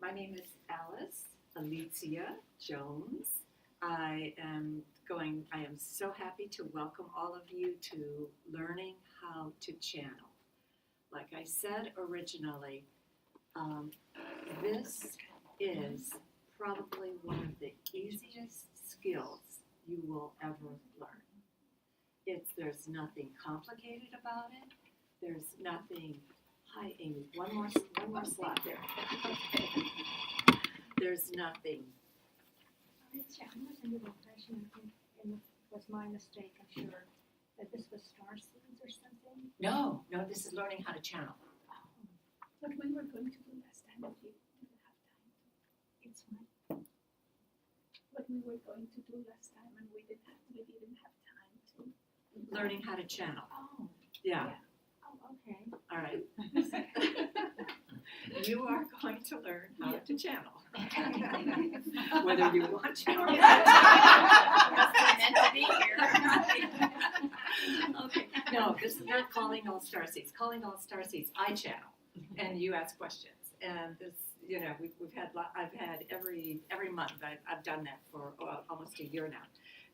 My name is Alicja Jones. I am so happy to welcome all of you to learning how to channel. Like I said originally, this is probably one of the easiest skills you will ever learn. There's nothing complicated about it. There's nothing. Hi, Amy. One more slide there. There's nothing. Alicia, I was under the impression, I think, and it was my mistake, I'm sure, that this was star seeds or something. No, this is learning how to channel. What we were going to do last time, if you didn't have time to. It's fine. What we were going to do last time, and we didn't have time to. Learning how to channel. Oh. Yeah. Oh, okay. All right. You are going to learn how to channel. Whether you want to or not. Meant to be here. Okay. No, this is not calling all star seeds. Calling all star seeds, I channel, and you ask questions. And this, I've had every month. I've done that for almost a year now.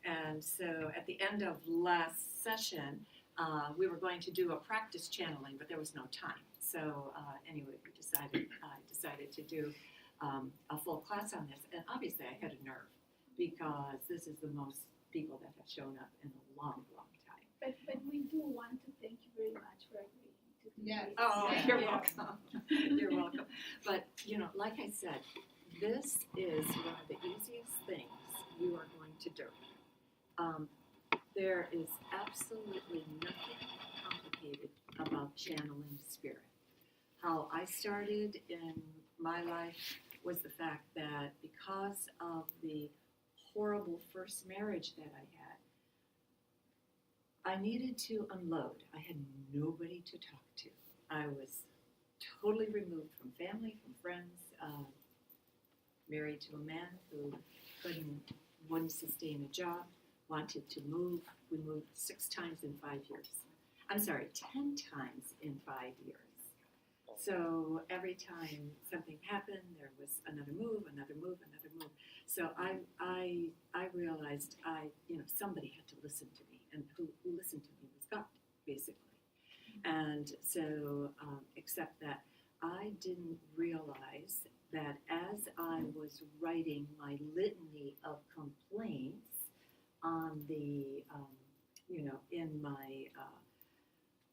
And so at the end of last session, we were going to do a practice channeling, but there was no time. So anyway, I decided to do a full class on this. And obviously I had a nerve because this is the most people that have shown up in a long, long time. But we do want to thank you very much for agreeing to do this. Oh, you're welcome. You're welcome. But, like I said, this is one of the easiest things you are going to do. There is absolutely nothing complicated about channeling spirit. How I started in my life was the fact that because of the horrible first marriage that I had, I needed to unload. I had nobody to talk to. I was totally removed from family, from friends, married to a man who wouldn't sustain a job, wanted to move. We moved 6 times in 5 years. I'm sorry, 10 times in 5 years. So every time something happened, there was another move. So I realized somebody had to listen to me, and who listened to me was God, basically. And so, except that I didn't realize that as I was writing my litany of complaints on the, in my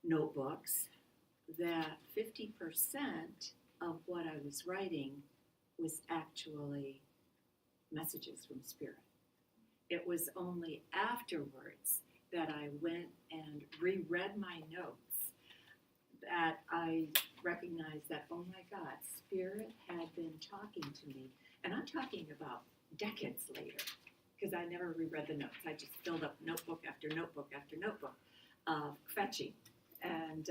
notebooks, that 50% of what I was writing was actually messages from Spirit. It was only afterwards that I went and reread my notes that I recognized that, oh my God, Spirit had been talking to me. And I'm talking about decades later, because I never reread the notes. I just filled up notebook after notebook after notebook of fetching. And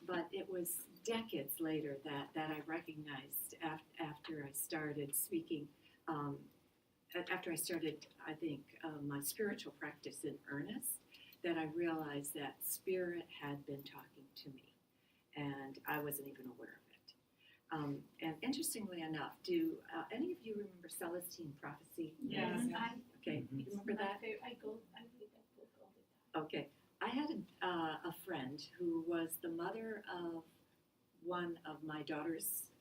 but it was decades later that I recognized after I started speaking, after I started, I think, my spiritual practice in earnest, that I realized that Spirit had been talking to me, and I wasn't even aware of it. And interestingly enough, do any of you remember Celestine Prophecy? Yes. Okay, you remember that? I read that book all the time. Okay. I had a friend who was the mother of one of my daughter's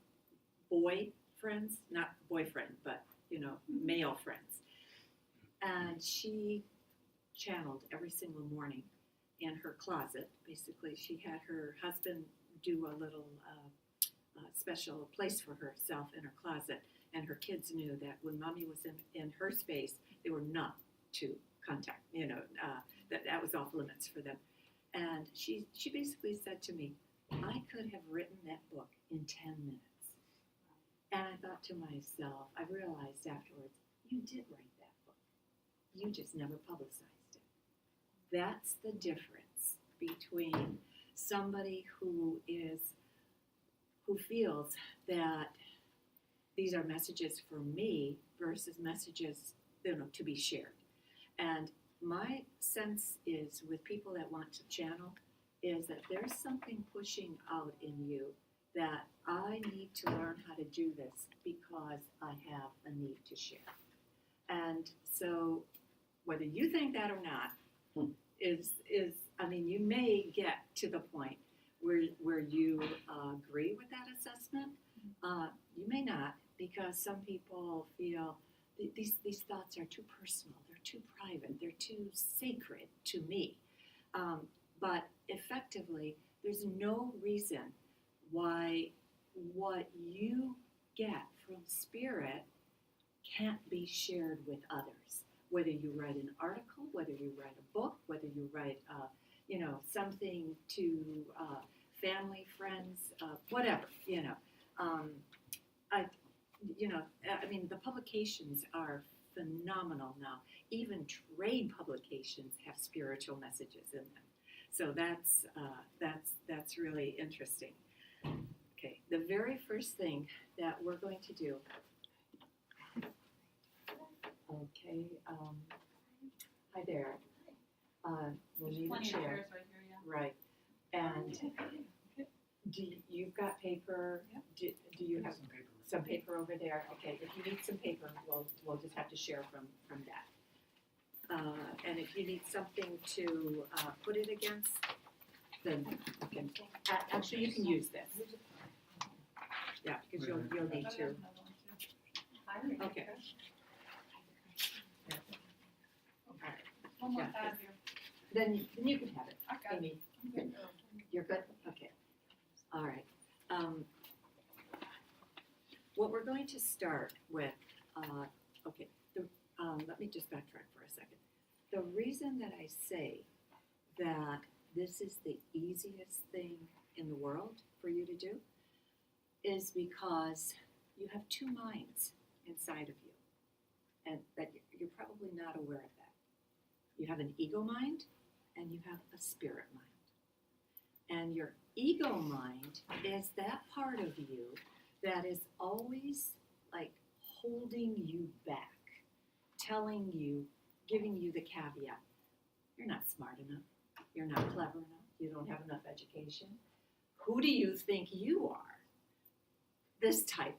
boy friends, not boyfriend, but, male friends. And she channeled every single morning in her closet. Basically, she had her husband do a little special place for herself in her closet. And her kids knew that when Mommy was in her space, they were not to contact, that was off limits for them. And she basically said to me, I could have written that book in 10 minutes. And I thought to myself, I realized afterwards, you did write that book. You just never publicized it. That's the difference between somebody who feels that these are messages for me versus messages, to be shared. And my sense is with people that want to channel is that there's something pushing out in you that I need to learn how to do this because I have a need to share. And so, whether you think that or not, is I mean, you may get to the point where you agree with that assessment. You may not, because some people feel these thoughts are too personal, they're too private, they're too sacred to me. But effectively, there's no reason why what you get from Spirit can't be shared with others. Whether you write an article, whether you write a book, whether you write, something to family, friends, whatever, I mean, the publications are phenomenal now. Even trade publications have spiritual messages in them. So that's really interesting. Okay, the very first thing that we're going to do. Okay, hi there. We'll need a chair. Chairs right here, yeah. Right, and you've got paper? Do you have some paper over there? Okay, if you need some paper, we'll just have to share from that. And if you need something to put it against, then okay. Actually, you can use this. Yeah, because you'll need to. Okay. One more Yeah. tab here. Then you can have it. Okay. Amy, you're good? Okay. All right. What we're going to start with, let me just backtrack for a second. The reason that I say that this is the easiest thing in the world for you to do is because you have two minds inside of you, and that you're probably not aware of that. You have an ego mind and you have a spirit mind. And your ego mind is that part of you that is always like holding you back, telling you, giving you the caveat. You're not smart enough. You're not clever enough. You don't have enough education. Who do you think you are? These type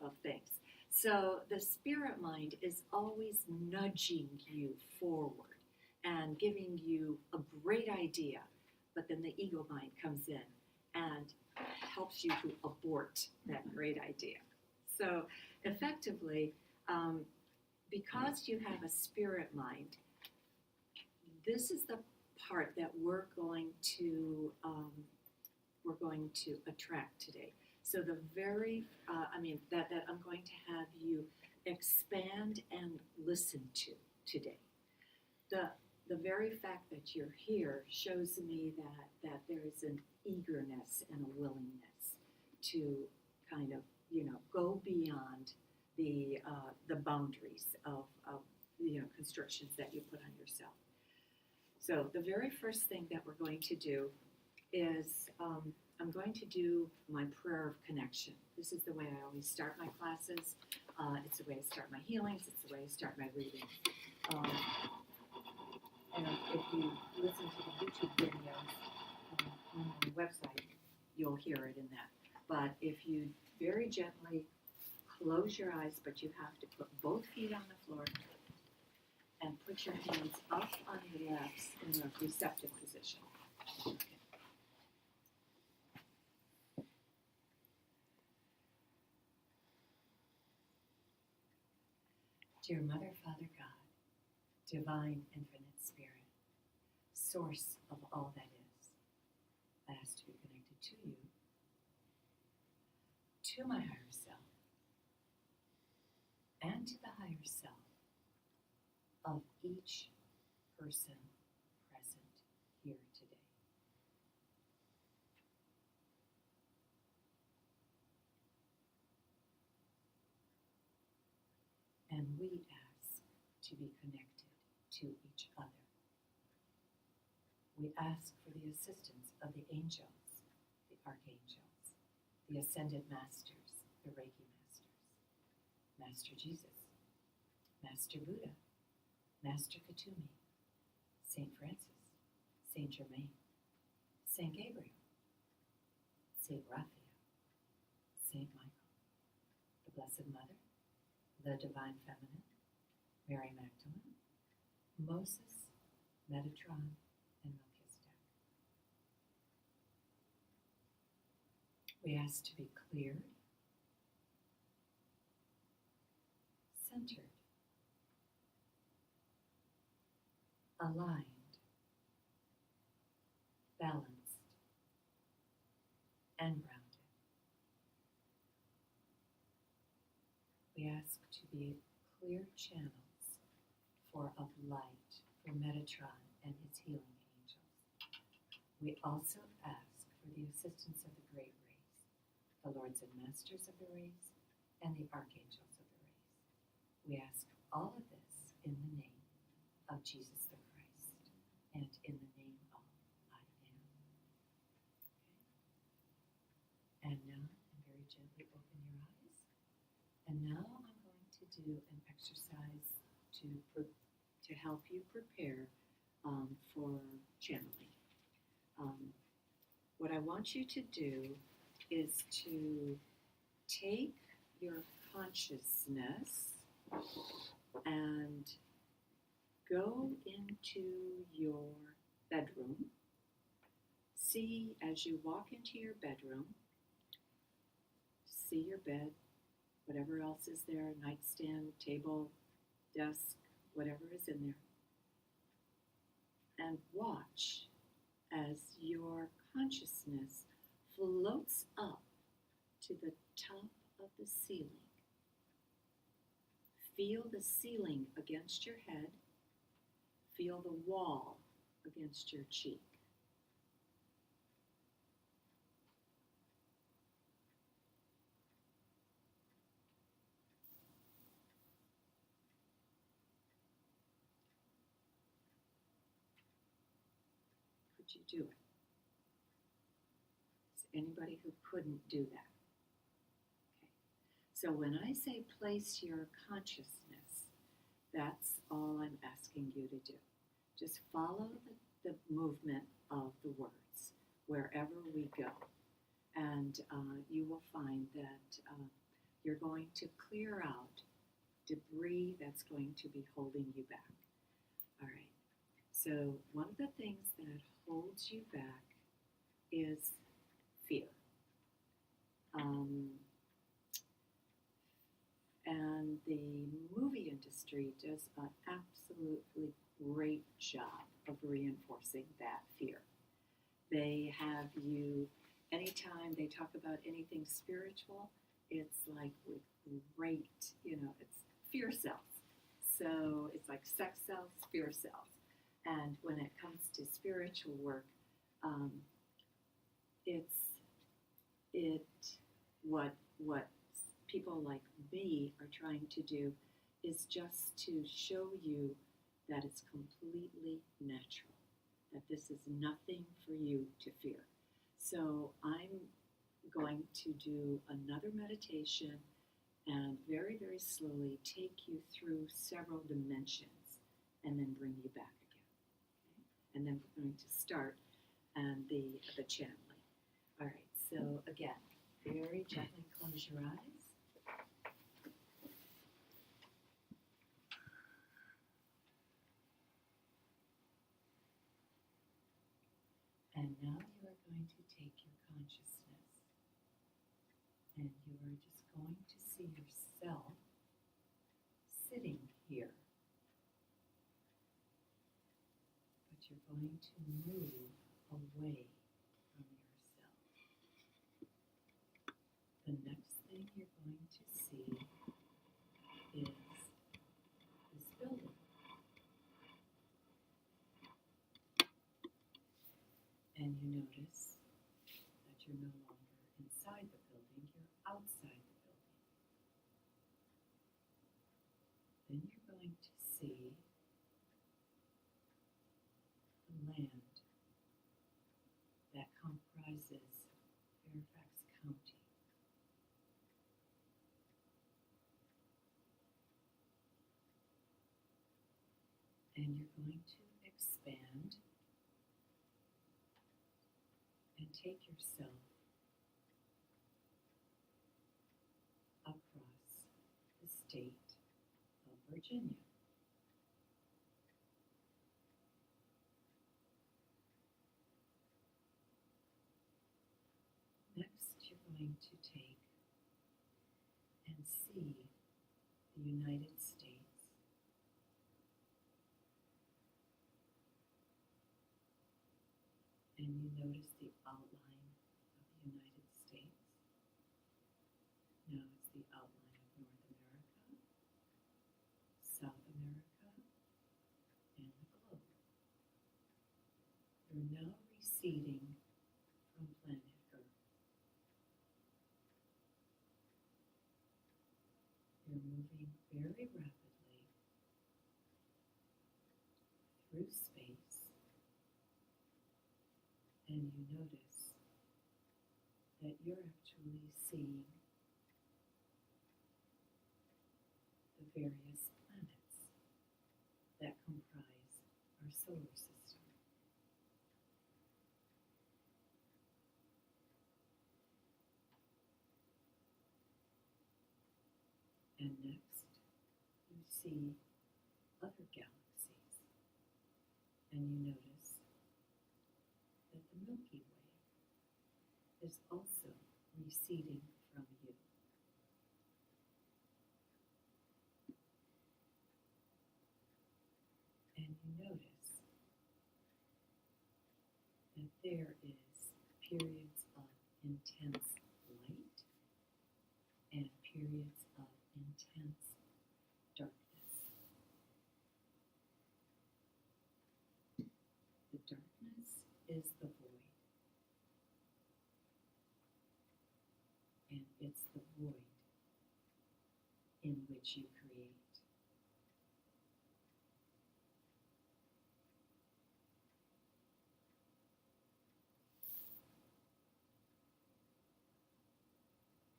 of things. So the spirit mind is always nudging you forward and giving you a great idea, but then the ego mind comes in and helps you to abort that great idea. So effectively, because you have a spirit mind, this is the part that we're going to attract today. So the very, that I'm going to have you expand and listen to today. The very fact that you're here shows me that there is an eagerness and a willingness to kind of, go beyond the boundaries of constrictions that you put on yourself. So the very first thing that we're going to do is I'm going to do my prayer of connection. This is the way I always start my classes. It's the way I start my healings. It's the way I start my readings. And if you listen to the YouTube videos on my website, you'll hear it in that. But if you very gently close your eyes, but you have to put both feet on the floor and put your hands up on your laps in a receptive position. Okay. Dear Mother, Father, God, Divine Infinite Spirit, Source of all that is, I ask to be connected to you, to my higher self, and to the higher self of each person present here today. And we ask to be connected to each other. We ask for the assistance of the angels, the archangels, the ascended masters, the Reiki masters, Master Jesus, Master Buddha, Master Katumi, Saint Francis, Saint Germain, Saint Gabriel, Saint Raphael, Saint Michael, the Blessed Mother, the Divine Feminine, Mary Magdalene, Moses, Metatron, and Melchizedek. We ask to be cleared, centered, aligned, balanced, and grounded. We ask to be clear channels of light for Metatron and his healing angels. We also ask for the assistance of the great race, the lords and masters of the race, and the archangels of the race. We ask all of this in the name of Jesus the Christ and in the name of I am. Okay. And now, and very gently open your eyes. And now I'm going to do an exercise to help you prepare for channeling. What I want you to do is to take your consciousness and go into your bedroom. See, as you walk into your bedroom, see your bed, whatever else is there, nightstand, table, desk, whatever is in there, and watch as your consciousness floats up to the top of the ceiling. Feel the ceiling against your head. Feel the wall against your cheek. Could you do it? Is anybody who couldn't do that? Okay. So when I say place your consciousness, that's all I'm asking you to do. Just follow the movement of the words wherever we go. And you will find that you're going to clear out debris that's going to be holding you back. All right. So one of the things that holds you back is fear. And the movie industry does an absolutely great job of reinforcing that fear. They have you, anytime they talk about anything spiritual, it's like with great, it's fear cells. So it's like sex cells, fear cells. And when it comes to spiritual work, what people like me are trying to do is just to show you that it's completely natural, that this is nothing for you to fear. So I'm going to do another meditation and very, very slowly take you through several dimensions and then bring you back again. Okay? And then we're going to start the channeling. All right, so again, very gently close your eyes. And now you are going to take your consciousness and you are just going to see yourself sitting here. But you're going to move away from yourself. The next thing you're going to see is this building. And you notice that you're no longer inside the building, you're outside the building. Then you're going to see the land that comprises Fairfax County. And you're going to expand and take yourself state of Virginia. Next, you're going to take and see the United States. And you notice the outline of the United States. Now it's the outline of North America, South America, and the globe. You're now receding from planet Earth. You're moving very rapidly through space, and you notice that you're actually seeing the various planets that comprise our solar system. And next, you see other galaxies, and you notice that the Milky Way is also receding from you. And you notice that there is periods of intense light and periods of intense darkness. The darkness is the void, and it's the void in which you create.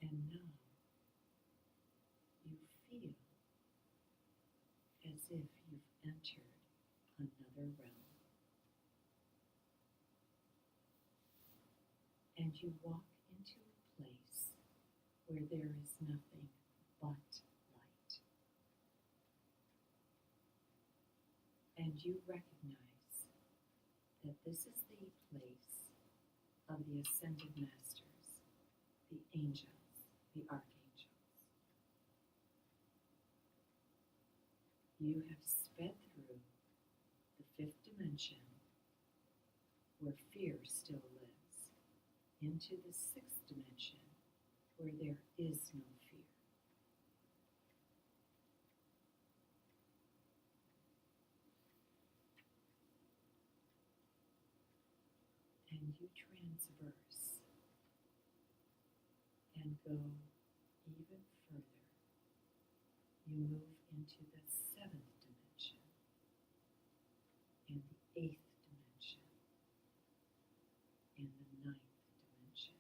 And now you feel as if you've entered another realm. And you walk into a place where there is nothing but light. And you recognize that this is the place of the ascended masters, the angels, the archangels. You have sped through the fifth dimension where fear still lives, into the sixth dimension where there is no fear. And you transverse and go even further. You move into the seventh dimension and the eighth dimension and the ninth dimension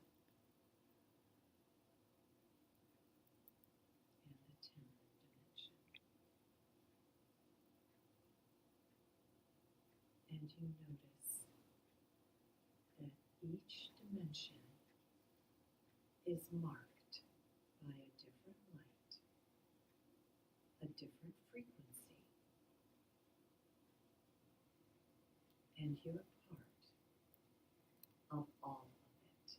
and the 10th dimension. And you notice that each dimension is marked by a different light, a different frequency, and you're a part of all of it.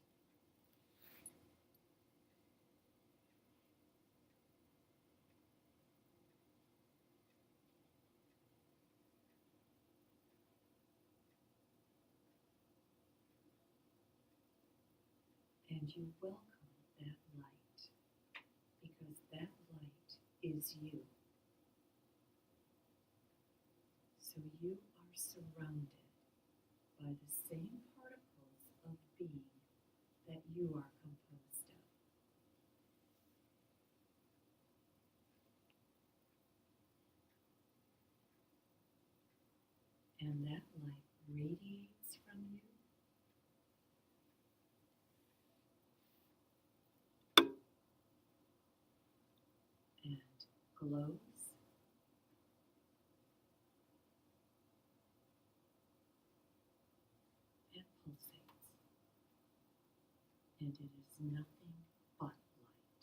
And you welcome that light, because that light is you. So you are surrounded by the same particles of being that you are composed of. And that light radiates from you and glows and pulsates, and it is nothing but light.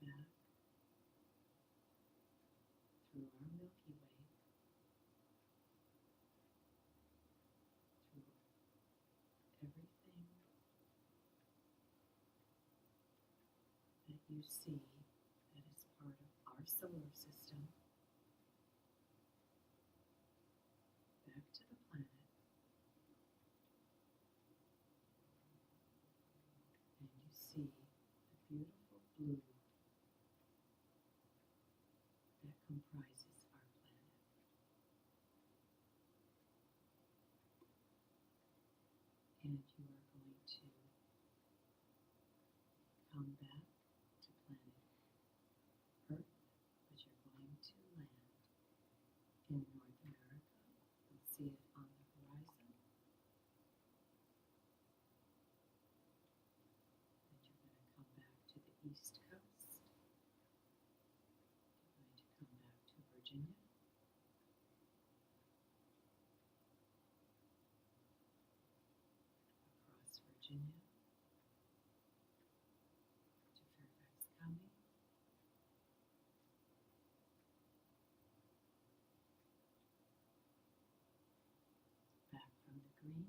back through our Milky Way, through everything that you see that is part of our solar system, back to the planet, and you see the beautiful blue that comprises our planet. And you are going to come back to planet Earth, but you're going to land in North America. You'll see it on the horizon. And you're going to come back to the East Coast. You're going to come back to Virginia. Across Virginia to Fairfax County. Back from the green,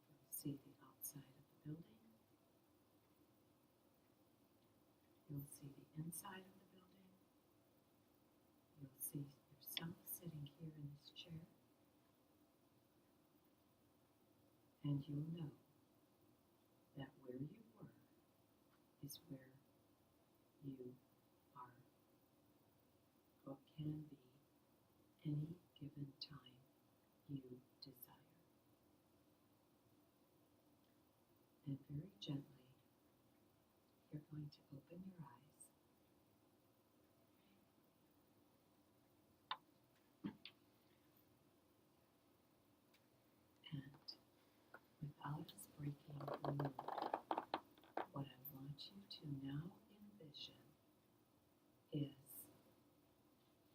you'll see the outside of the building. You'll see the inside of the building. You'll see yourself sitting here in this chair. And you'll know that where you were is where you are, or can be, any given time you desire. And very gently, you're going to open your eyes. And without us breaking the mood, what I want you to now envision is,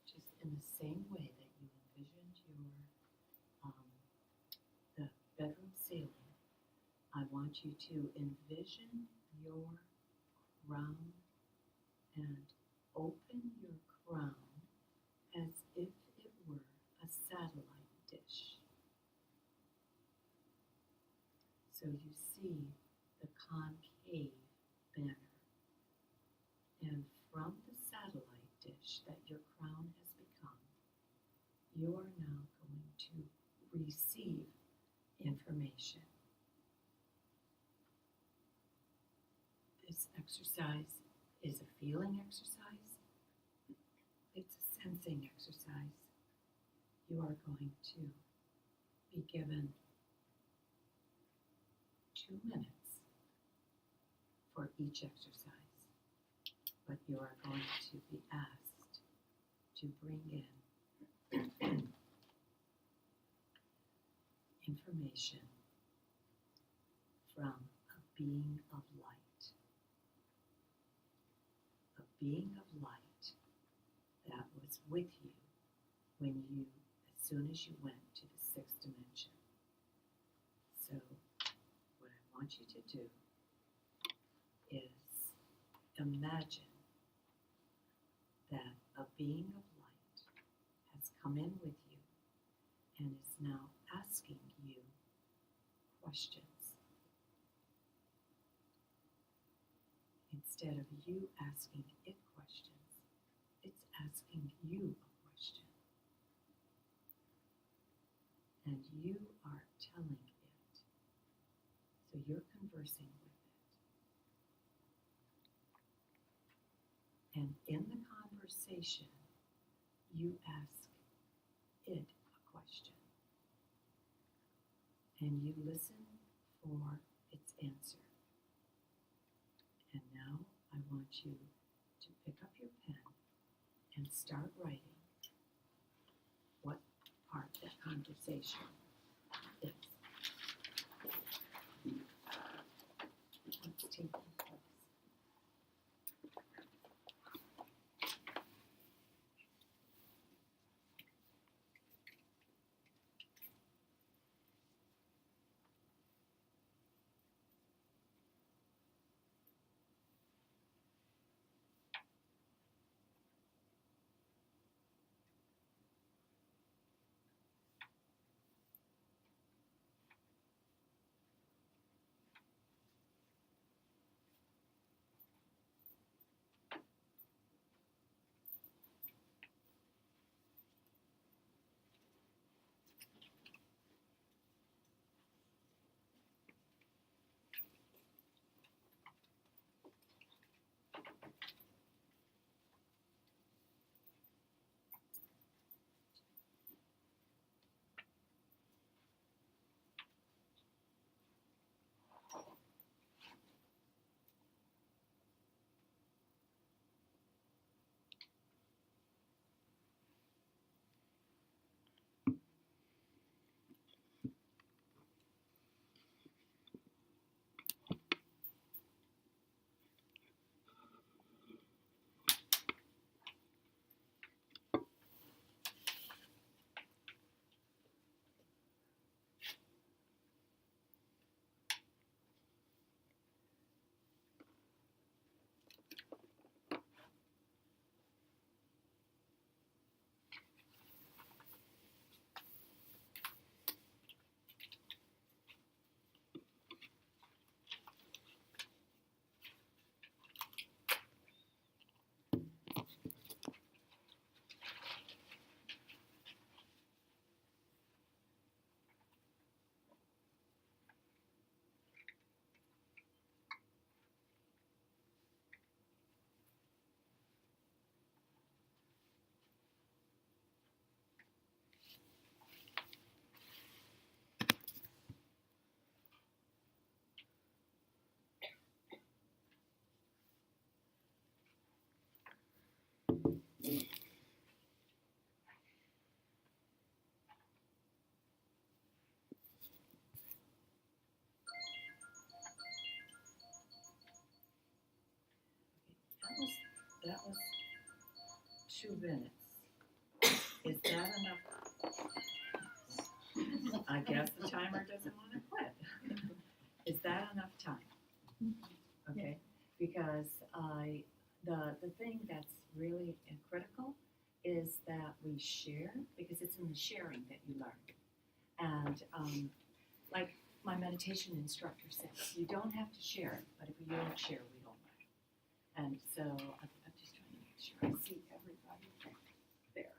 just in the same way that you envisioned the bedroom ceiling, I want you to envision your crown and open your crown as if it were a satellite dish. So you see the concave banner, and from the satellite dish that your crown has become, you are now going to receive information. This exercise is a feeling exercise. It's a sensing exercise. You are going to be given 2 minutes for each exercise, but you are going to be asked to bring in information from a being of light. A being of light that was with you when you, as soon as you went to the 6th dimension. So what I want you to do is imagine that a being of light has come in with you and is now asking you questions. Instead of you asking it questions, it's asking you a question. And you are telling it. So you're conversing with it. And in the conversation, you ask it a question. And you listen for its answer. And now I want you to pick up your pen and start writing what part that conversation is. What's taking place. That was 2 minutes. Is that enough? I guess the timer doesn't want to quit. Is that enough time? Okay, because the thing that's really critical is that we share, because it's in the sharing that you learn. And like my meditation instructor says, you don't have to share it, but if we don't share, we don't learn. And so I'm just trying to make sure I see everybody there.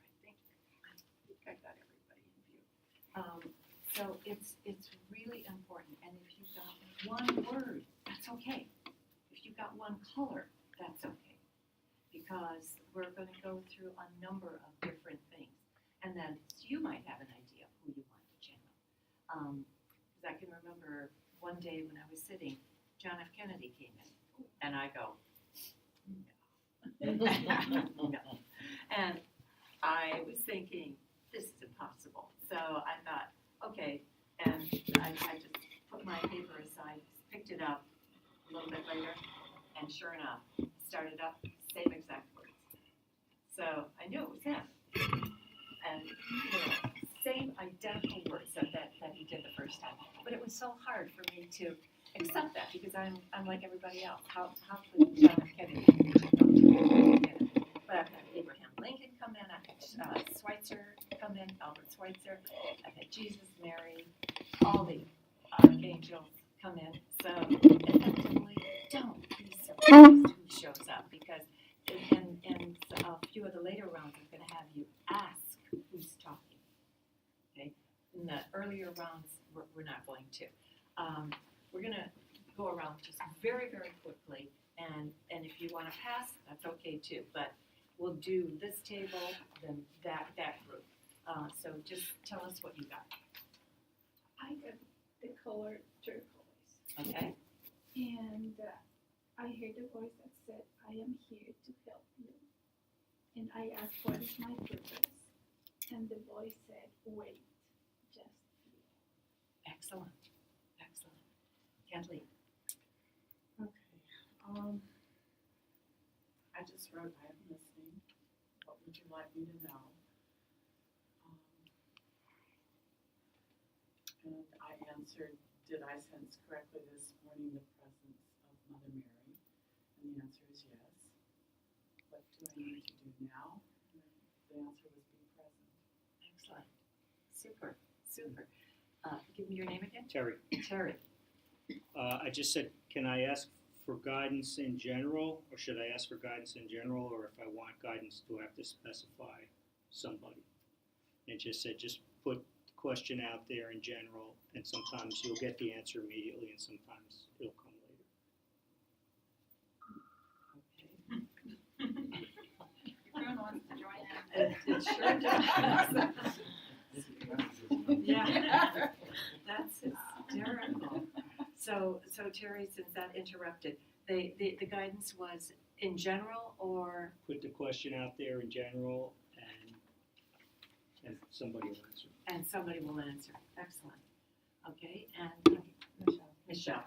I think I got everybody in view. So it's really important. And if you've got one word, that's okay. If you've got one color, that's okay. Because we're going to go through a number of different things. And then you might have an idea of who you want to channel. Because I can remember one day when I was sitting, John F. Kennedy came in. And I go, no. No. And I was thinking, this is impossible. So I thought, okay, and I just put my paper aside, picked it up a little bit later, and sure enough, started up, same exact words. So I knew it was him. And, same identical words that he did the first time. But it was so hard for me to accept that because I'm like everybody else. How could John F. Kennedy But I've had Abraham Lincoln come in, I've had Schweitzer come in, Albert Schweitzer, I've had Jesus, Mary, all the archangels come in. So effectively, don't be surprised who shows up because in a few of the later rounds, I'm going to have you ask who's talking. Okay? In the earlier rounds, we're not going to. We're going to go around just very, very quickly, and if you want to pass, that's okay too. But we'll do this table, then that group. So just tell us what you got. I got the color turquoise. Okay. And I heard a voice that said, I am here to help you. And I asked, what is my purpose? And the voice said, wait, just feel. Excellent. Excellent. Kathleen. Okay. I just wrote, I am listening. What would you like me to know? And I answered, did I sense correctly this morning the presence of Mother Mary? And the answer is yes. What do I need to do now? And the answer was be present. Excellent. Super. Super. Give me your name again. Terry, Terry. I just said, can I ask for guidance in general, or should I ask for guidance in general, or if I want guidance, do I have to specify somebody? And it just said, just put the question out there in general, and sometimes you'll get the answer immediately, and sometimes it'll come later. Everyone wants to join in. It sure does. Yeah. That's hysterical. So Terry, since that interrupted, the guidance was in general or? Put the question out there in general, and somebody will answer. And somebody will answer. Excellent. Okay, and Michelle.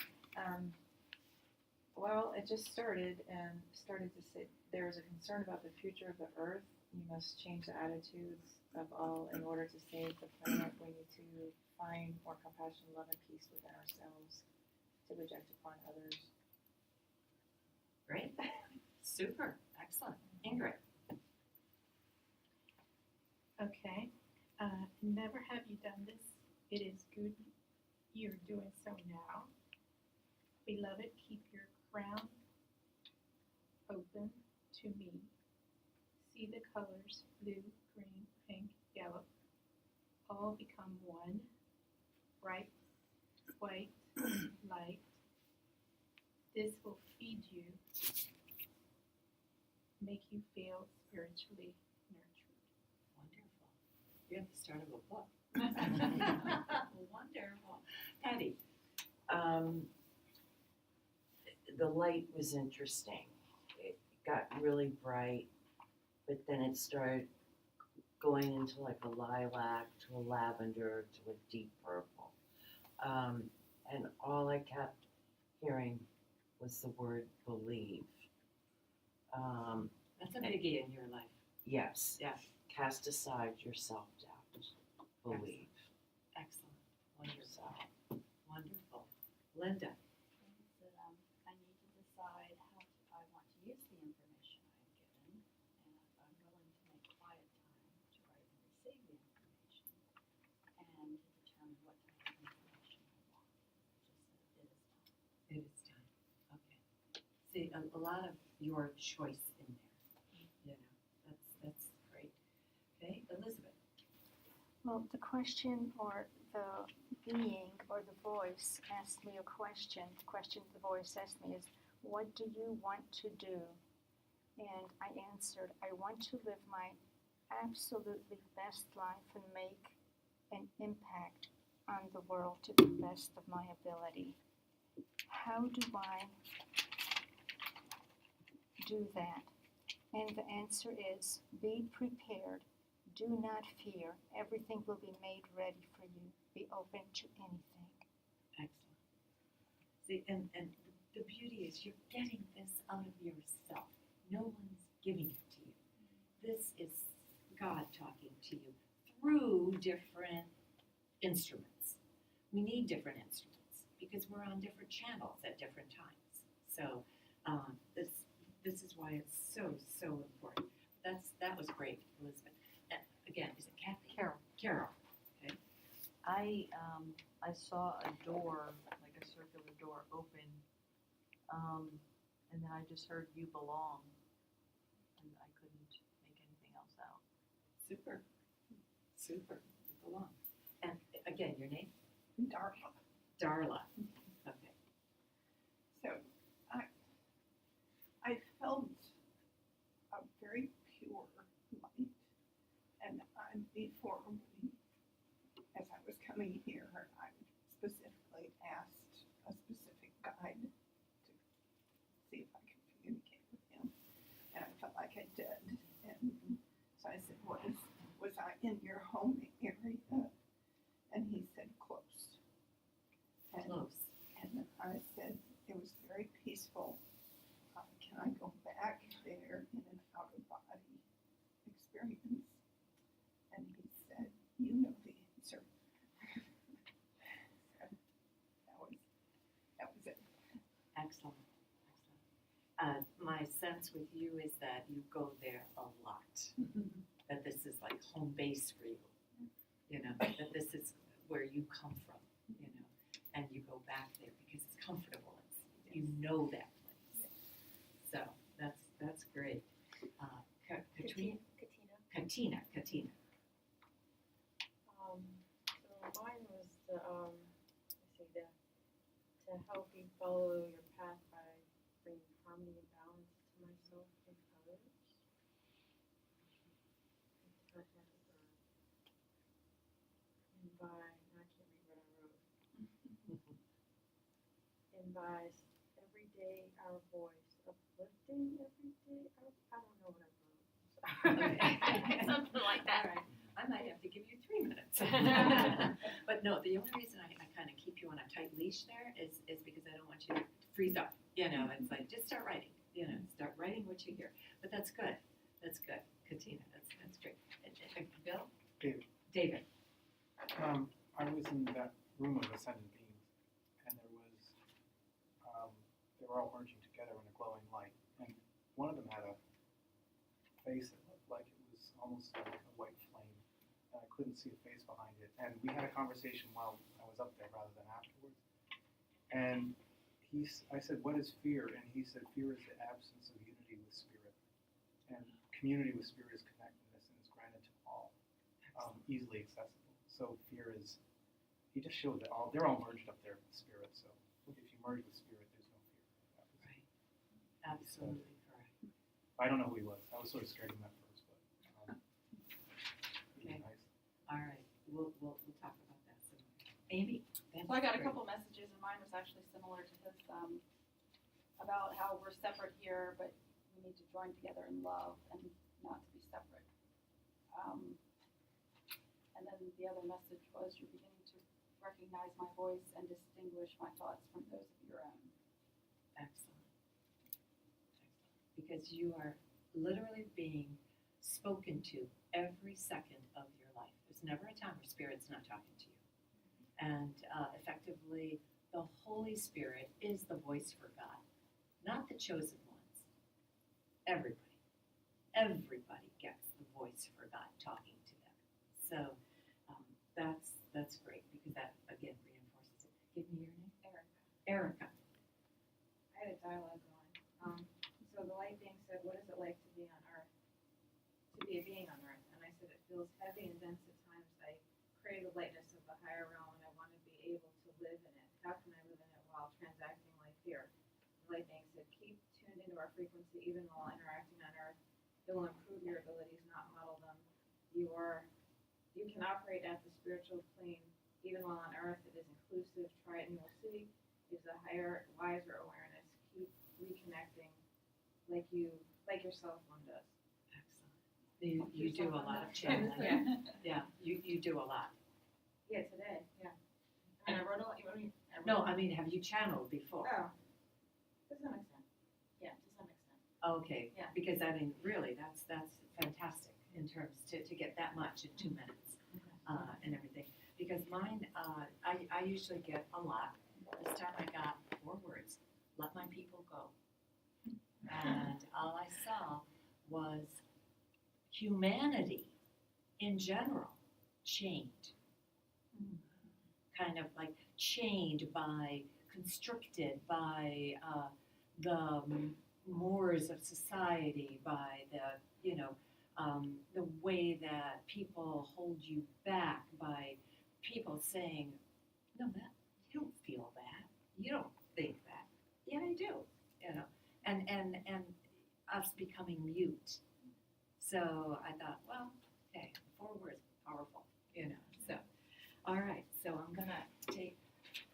Well, it just started to say there's a concern about the future of the earth. You must change the attitudes of all in order to save the planet. We need to find more compassion, love, and peace within ourselves to project upon others. Great. Super. Excellent. Ingrid. Okay. Never have you done this. It is good you're doing so now. Beloved, keep your crown open to me. See the colors blue, green, pink, yellow. All become one. Bright, white, light. This will feed you, make you feel spiritually nurtured. Wonderful. You have the start of a book. Wonderful. Patty. The light was interesting. It got really bright. but then it started going into like a lilac to a lavender to a deep purple. And all I kept hearing was the word believe. That's a biggie in your life. Yes. Yeah. Cast aside your self-doubt. Believe. Excellent. Wonderful. Wonderful. Linda. That I need to decide how I want to use the information I'm given, and if I'm willing to make quiet time to write and receive the information, and to determine what type of information I want. Just that it is time. It is time. Okay. See, a lot of your choice in there. That's great. Okay, Elizabeth. Well, the question or the being or the voice asked me a question. The question the voice asked me is, what do you want to do? And I answered, I want to live my absolutely best life and make an impact on the world to the best of my ability. How do I do that? And the answer is, be prepared. Do not fear. Everything will be made ready for you. Be open to anything. Excellent. See, and the beauty is you're getting this out of yourself. No one's giving it to you. This is God talking to you through different instruments. We need different instruments because we're on different channels at different times. So this is why it's so important. That was great, Elizabeth. Again, is it Kathy? Carol. Okay. I saw a door, like a circular door, open, and then I just heard "You belong," and I couldn't make anything else out. Super. Go on. And again, your name? Darla. Darla. Okay. So I felt a very pure light, and before as I was coming here, I specifically asked a specific guide to see if I could communicate with him, and I felt like I did. And so I said, was I in your home area? And he said, close. Close. And I said, it was very peaceful. Can I go back there in an out-of-body experience? And he said, you know the answer. So that was it. Excellent. My sense with you is that you go there a lot. That this is like home base for you. You know, that this is where you come from, you know, and you go back there because it's comfortable. You know that place. So that's great. Katrina? Katina. So mine was to help you follow your path by bringing harmony and balance to myself and others. And by, I can't read what I wrote. And by every day our voice, uplifting every day, I don't know what I wrote. Something like that. All right. I might have to give you 3 minutes. But no, the only reason I kind of keep you on a tight leash there is because I don't want you to freeze up. You know, it's like, just start writing. You know, start writing what you hear. But that's good. That's good. Katina, that's great. Bill? David. I was in that room of ascended beings, and they were all merging together in a glowing light, and one of them had a face that looked like it was almost like a white flame, and I couldn't see a face behind it, and we had a conversation while I was up there rather than afterwards, and I said, what is fear? And he said, fear is the absence of unity with spirit, and community with spirit is connectedness and is granted to all, easily accessible. So fear is, he just showed that they're all merged up there with spirit. So if you merge with spirit, there's no fear. Right. Absolutely correct. I don't know who he was. I was sort of scared of him at first, but he was nice. All right. We'll talk about that some more. Amy? So I got a couple messages, and mine was actually similar to his, about how we're separate here, but we need to join together in love. And not to be separate. And then the other message was you're beginning to recognize my voice and distinguish my thoughts from those of your own. Excellent. Because you are literally being spoken to every second of your life. There's never a time where Spirit's not talking to you. And effectively, the Holy Spirit is the voice for God, not the chosen ones. Everybody. Everybody gets the voice for God talking to them. So that's great because that, again, reinforces it. Give me your name. Erica. I had a dialogue going. So the light being said, what is it like to be on Earth? To be a being on Earth. And I said, it feels heavy and dense at times. I crave the lightness of the higher realm and I want to be able to live in it. How can I live in it while transacting life here? The light being said, keep tuned into our frequency even while interacting on Earth. It will improve your abilities, not muddle them. You can operate at the spiritual plane even while on Earth. It is inclusive. Try it and you will see. It is a higher, wiser awareness. Keep reconnecting like your cell phone does. Excellent. You do a lot of channeling. Yeah, you do a lot. Yeah, today. Yeah. And I wrote a lot. No, I mean, have you channeled before? Oh, to some extent. Yeah, to some extent. Okay. Yeah. Because I mean, really, that's fantastic in terms to get that much in 2 minutes and everything. Because mine, I usually get a lot. This time I got 4 words. Let my people go. And all I saw was humanity in general chained. Kind of like chained by, constricted by the mores of society, by the way that people hold you back, by people saying, no, that you don't feel that, you don't think that. Yeah, I do, and us becoming mute. So I thought, well, okay, 4 words, powerful, So, all right, so I'm gonna take.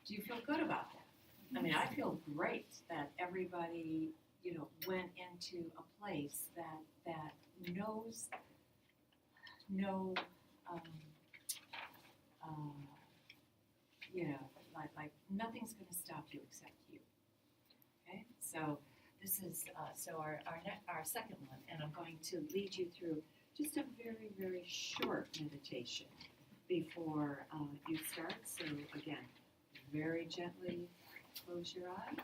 Do you feel good about that? I mean, I feel great that everybody, went into a place that knows like nothing's going to stop you except you. Okay, so this is our second one, and I'm going to lead you through just a very, very short meditation before you start. So again, very gently close your eyes.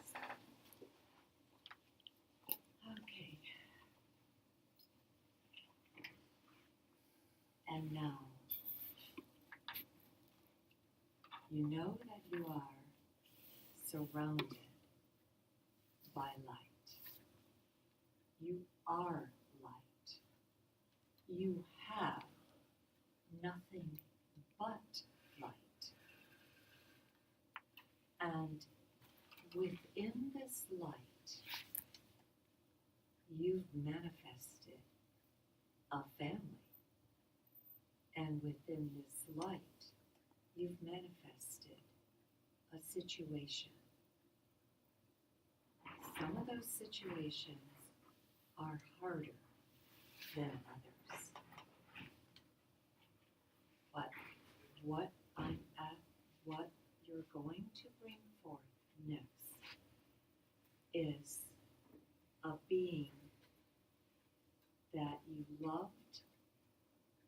Okay. And now, you know that you are surrounded by light. You are light. You have nothing but light. And within this light, you've manifested a family. And within this light, you've manifested a situation. Some of those situations are harder than others. But what you're going to bring forth next is a being that you loved,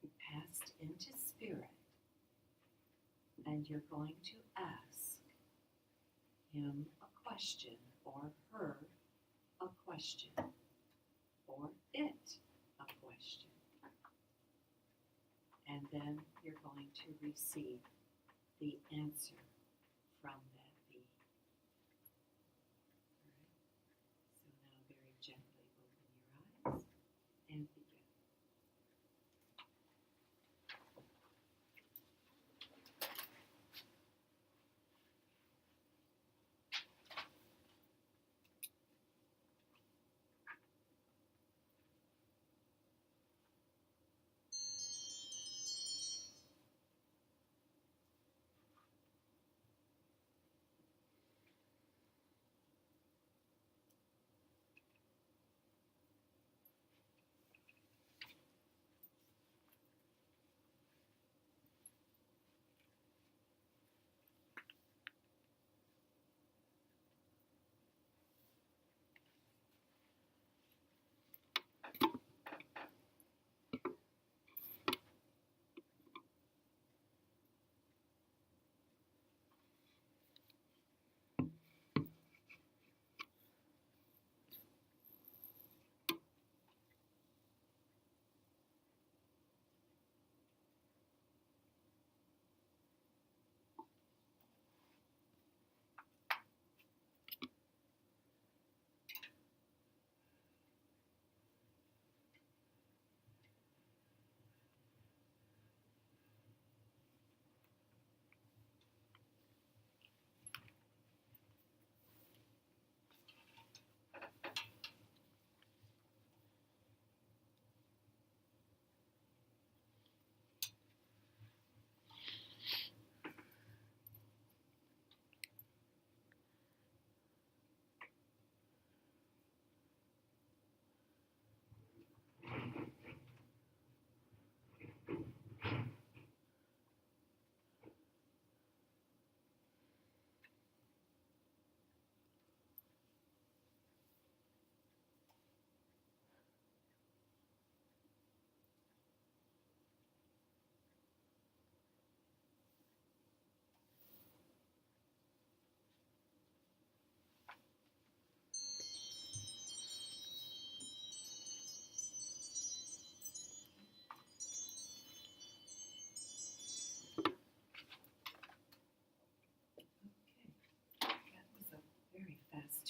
who passed into spirit, and you're going to ask him a question, or her a question, or it a question. And then you're going to receive the answer from that being. All right? So now very gently open your eyes and begin.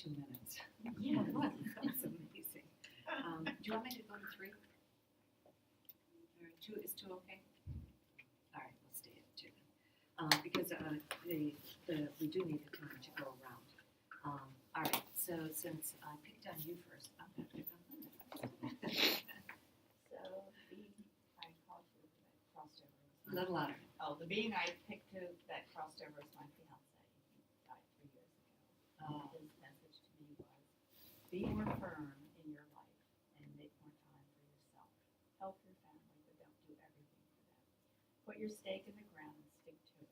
2 minutes. Yeah. That was amazing. Do you want me to go to 3? Or 2, is 2 okay? All right, we'll stay at 2 then. Because we do need the time to go around. All right, so since I picked on you first, I'm going to pick on Linda. So I called you that crossed over. A little louder. Oh, the being I picked to that crossed over is my fiance. He died 3 years ago. Oh. His message to me was, be more firm in your life and make more time for yourself. Help your family, but don't do everything for them. Put your stake in the ground and stick to it.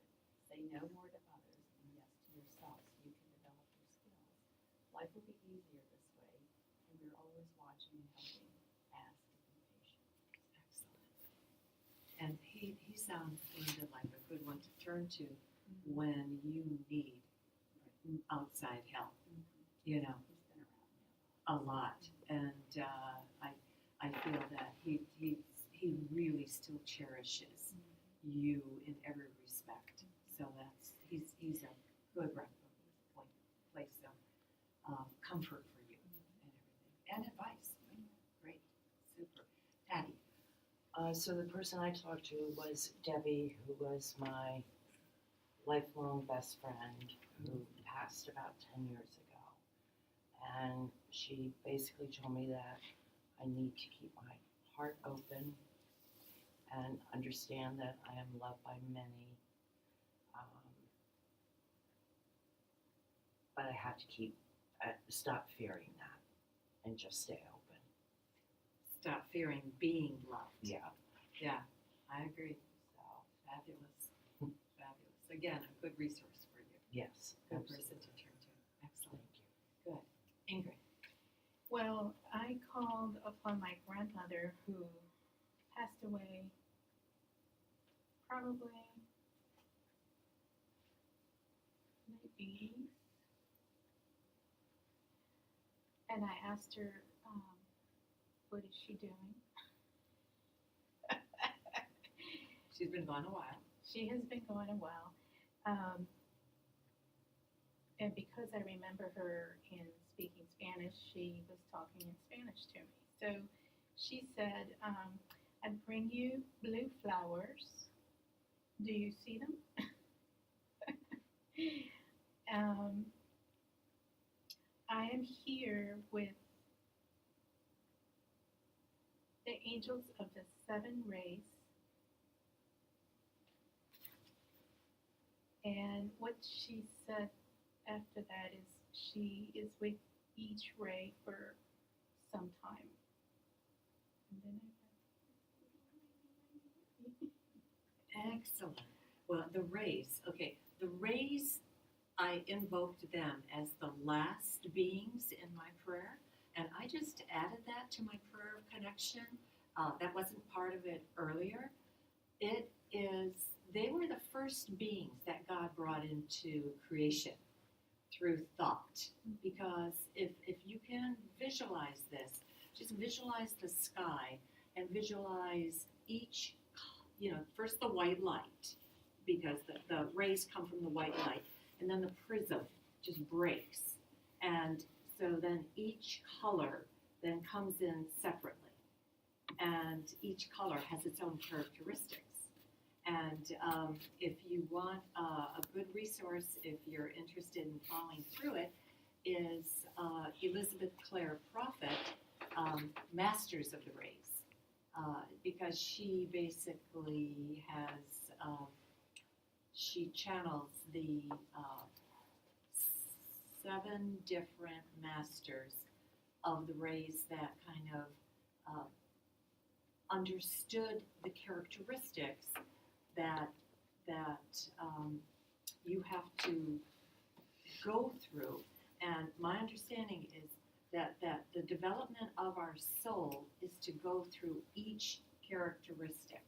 Say no more to others and yes to yourself so you can develop your skills. Life will be easier this way, and we're always watching and helping. Ask and be patient. Excellent. And he sounds Linda like a good one to turn to when you need outside help. You know, He's been around me a lot, and I feel that he really still cherishes you in every respect. So he's a good place of comfort for you and everything, and advice. Great, super. Patty. So the person I talked to was Debbie, who was my lifelong best friend who passed about 10 years ago. And she basically told me that I need to keep my heart open and understand that I am loved by many. But I have to stop fearing that and just stay open. Stop fearing being loved. Yeah. Yeah, I agree. So fabulous. Fabulous. Again, a good resource for you. Yes. Good Absolutely. person to turn to. Excellent. Thank you. Good. Ingrid. Well, I called upon my grandmother who passed away probably late 80s. And I asked her, what is she doing? She's been gone a while. She has been gone a while. And because I remember her in speaking Spanish, she was talking in Spanish to me. So she said, I'd bring you blue flowers. Do you see them? I am here with the angels of the 7 rays. And what she said after that is she is with each ray for some time. And then Excellent. Well, the rays. Okay, the rays, I invoked them as the last beings in my prayer, and I just added that to my prayer of connection. That wasn't part of it earlier. They were the first beings that God brought into creation through thought. Because if you can visualize this, just visualize the sky and visualize each, first the white light, because the rays come from the white light, and then the prism just breaks. And so then each color then comes in separately. And each color has its own characteristics. And if you want a good resource, if you're interested in following through it, is Elizabeth Clare Prophet, Masters of the Rays, because she basically has, she channels the 7 different masters of the rays that kind of understood the characteristics that you have to go through. And my understanding is that the development of our soul is to go through each characteristic.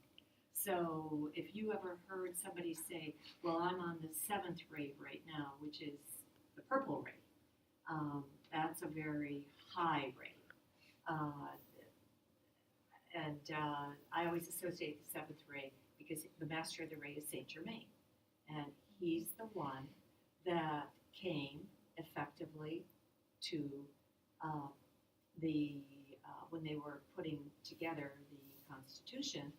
So if you ever heard somebody say, well, I'm on the 7th ray right now, which is the purple ray, that's a very high ray. And I always associate the 7th ray because the master of the ray is Saint Germain. And he's the one that came effectively to when they were putting together the Constitution,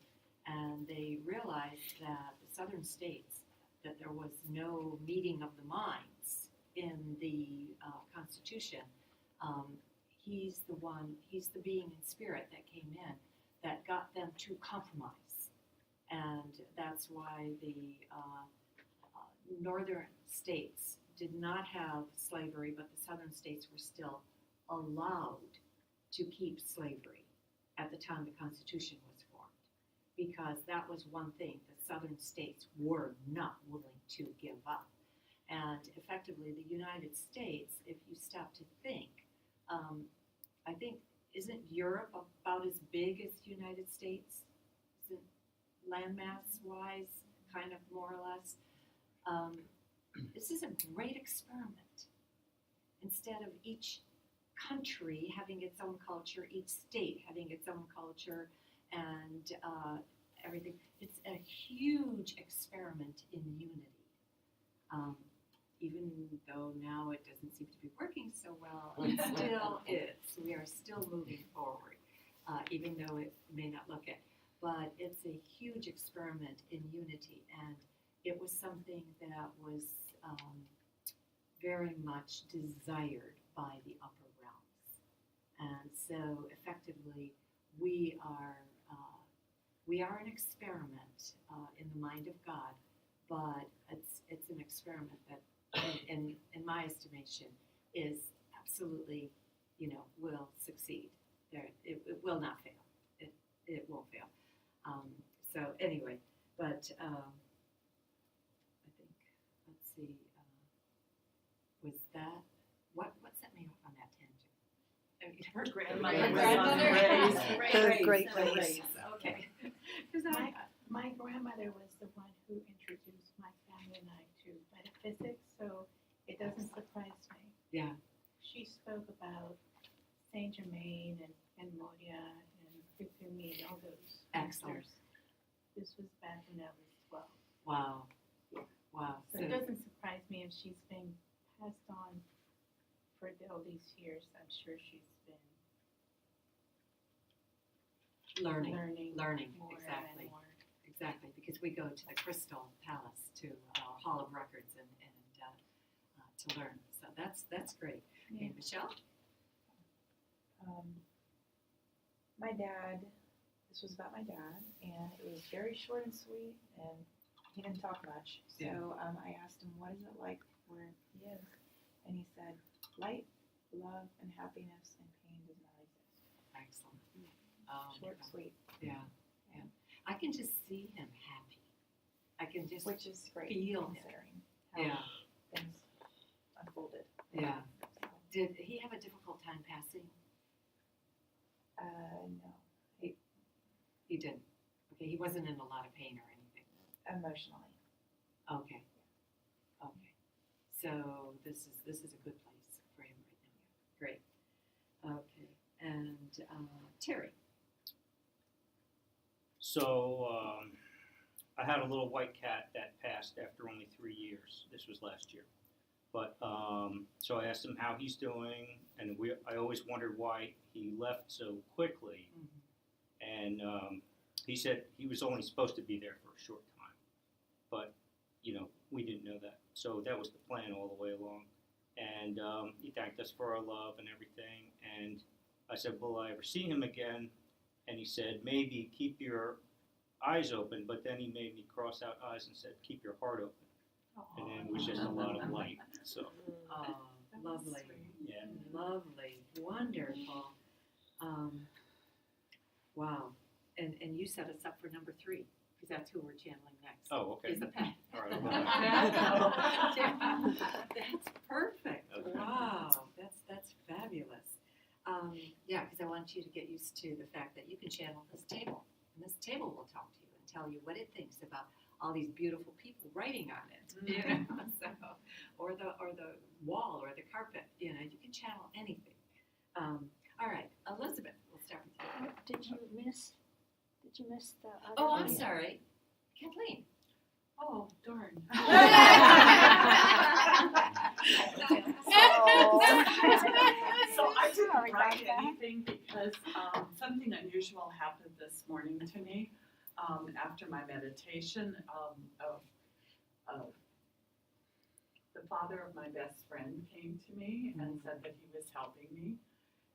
and they realized that the southern states, that there was no meeting of the minds in the Constitution. He's the being in spirit that came in that got them to compromise. And that's why the northern states did not have slavery, but the southern states were still allowed to keep slavery at the time the Constitution was formed, because that was one thing the southern states were not willing to give up. And effectively, the United States, if you stop to think, I think, isn't Europe about as big as the United States? Isn't landmass-wise, kind of more or less? This is a great experiment. Instead of each country having its own culture, each state having its own culture, and everything, it's a huge experiment in unity. Even though now it doesn't seem to be working so well, it still is. We are still moving forward, even though it may not look it. But it's a huge experiment in unity, and it was something that was very much desired by the upper realms. And so effectively, we are an experiment in the mind of God, but it's an experiment that, in my estimation, is absolutely, will succeed. It will not fail. It won't fail. So anyway, but I think, let's see, was that, what set me off on that tangent? I mean, her grandmother. The great race. Okay. My grandmother was the one who introduced my family and I to metaphysics, so it doesn't surprise me. Yeah. She spoke about Saint Germain and Moria and Kukumi and all those. Excellent. masters. This was back when I was 12. Wow. Wow. So it doesn't surprise me if she's been passed on for all these years. I'm sure she's been learning more exactly. and more. Exactly, because we go to the Crystal Palace, to Hall of Records, and to learn. So that's great. Yeah. Okay, Michelle? My dad, this was about my dad, and it was very short and sweet, and he didn't talk much. So Yeah. I asked him, what is it like where he is? And he said, light, love, and happiness, and pain does not exist. Excellent. Short, sweet. Yeah. I can just see him happy. I can just Which is great, feel him. considering how Yeah. things unfolded. Yeah. So, Did he have a difficult time passing? no, He didn't. Okay, he wasn't in a lot of pain or anything. emotionally. Okay. So this is a good place for him right now. Great. Okay. And Terry. So I had a little white cat that passed after only 3 years. This was last year. But so I asked him how he's doing, and I always wondered why he left so quickly. And he said he was only supposed to be there for a short time. But, we didn't know that. So that was the plan all the way along. And he thanked us for our love and everything. And I said, will I ever see him again? And he said, maybe keep your eyes open. But then he made me cross out eyes and said, keep your heart open. And then it was just a lot of light. So, Oh, lovely. yeah. Lovely. Wonderful. Wow. And you set us up for number 3, because that's who we're channeling next. Oh, okay. Is the pet. All right. Well, Yeah. That's perfect. Okay. Wow. That's fabulous. Yeah, because I want you to get used to the fact that you can channel this table. And this table will talk to you and tell you what it thinks about all these beautiful people writing on it, so, or the wall or the carpet, you can channel anything. All right, Elizabeth, we'll start with you. Did you miss the other Oh, I'm one? sorry, Kathleen. Oh, darn. So I didn't Sorry write about that. anything because something unusual happened this morning to me after my meditation. The father of my best friend came to me and said that he was helping me.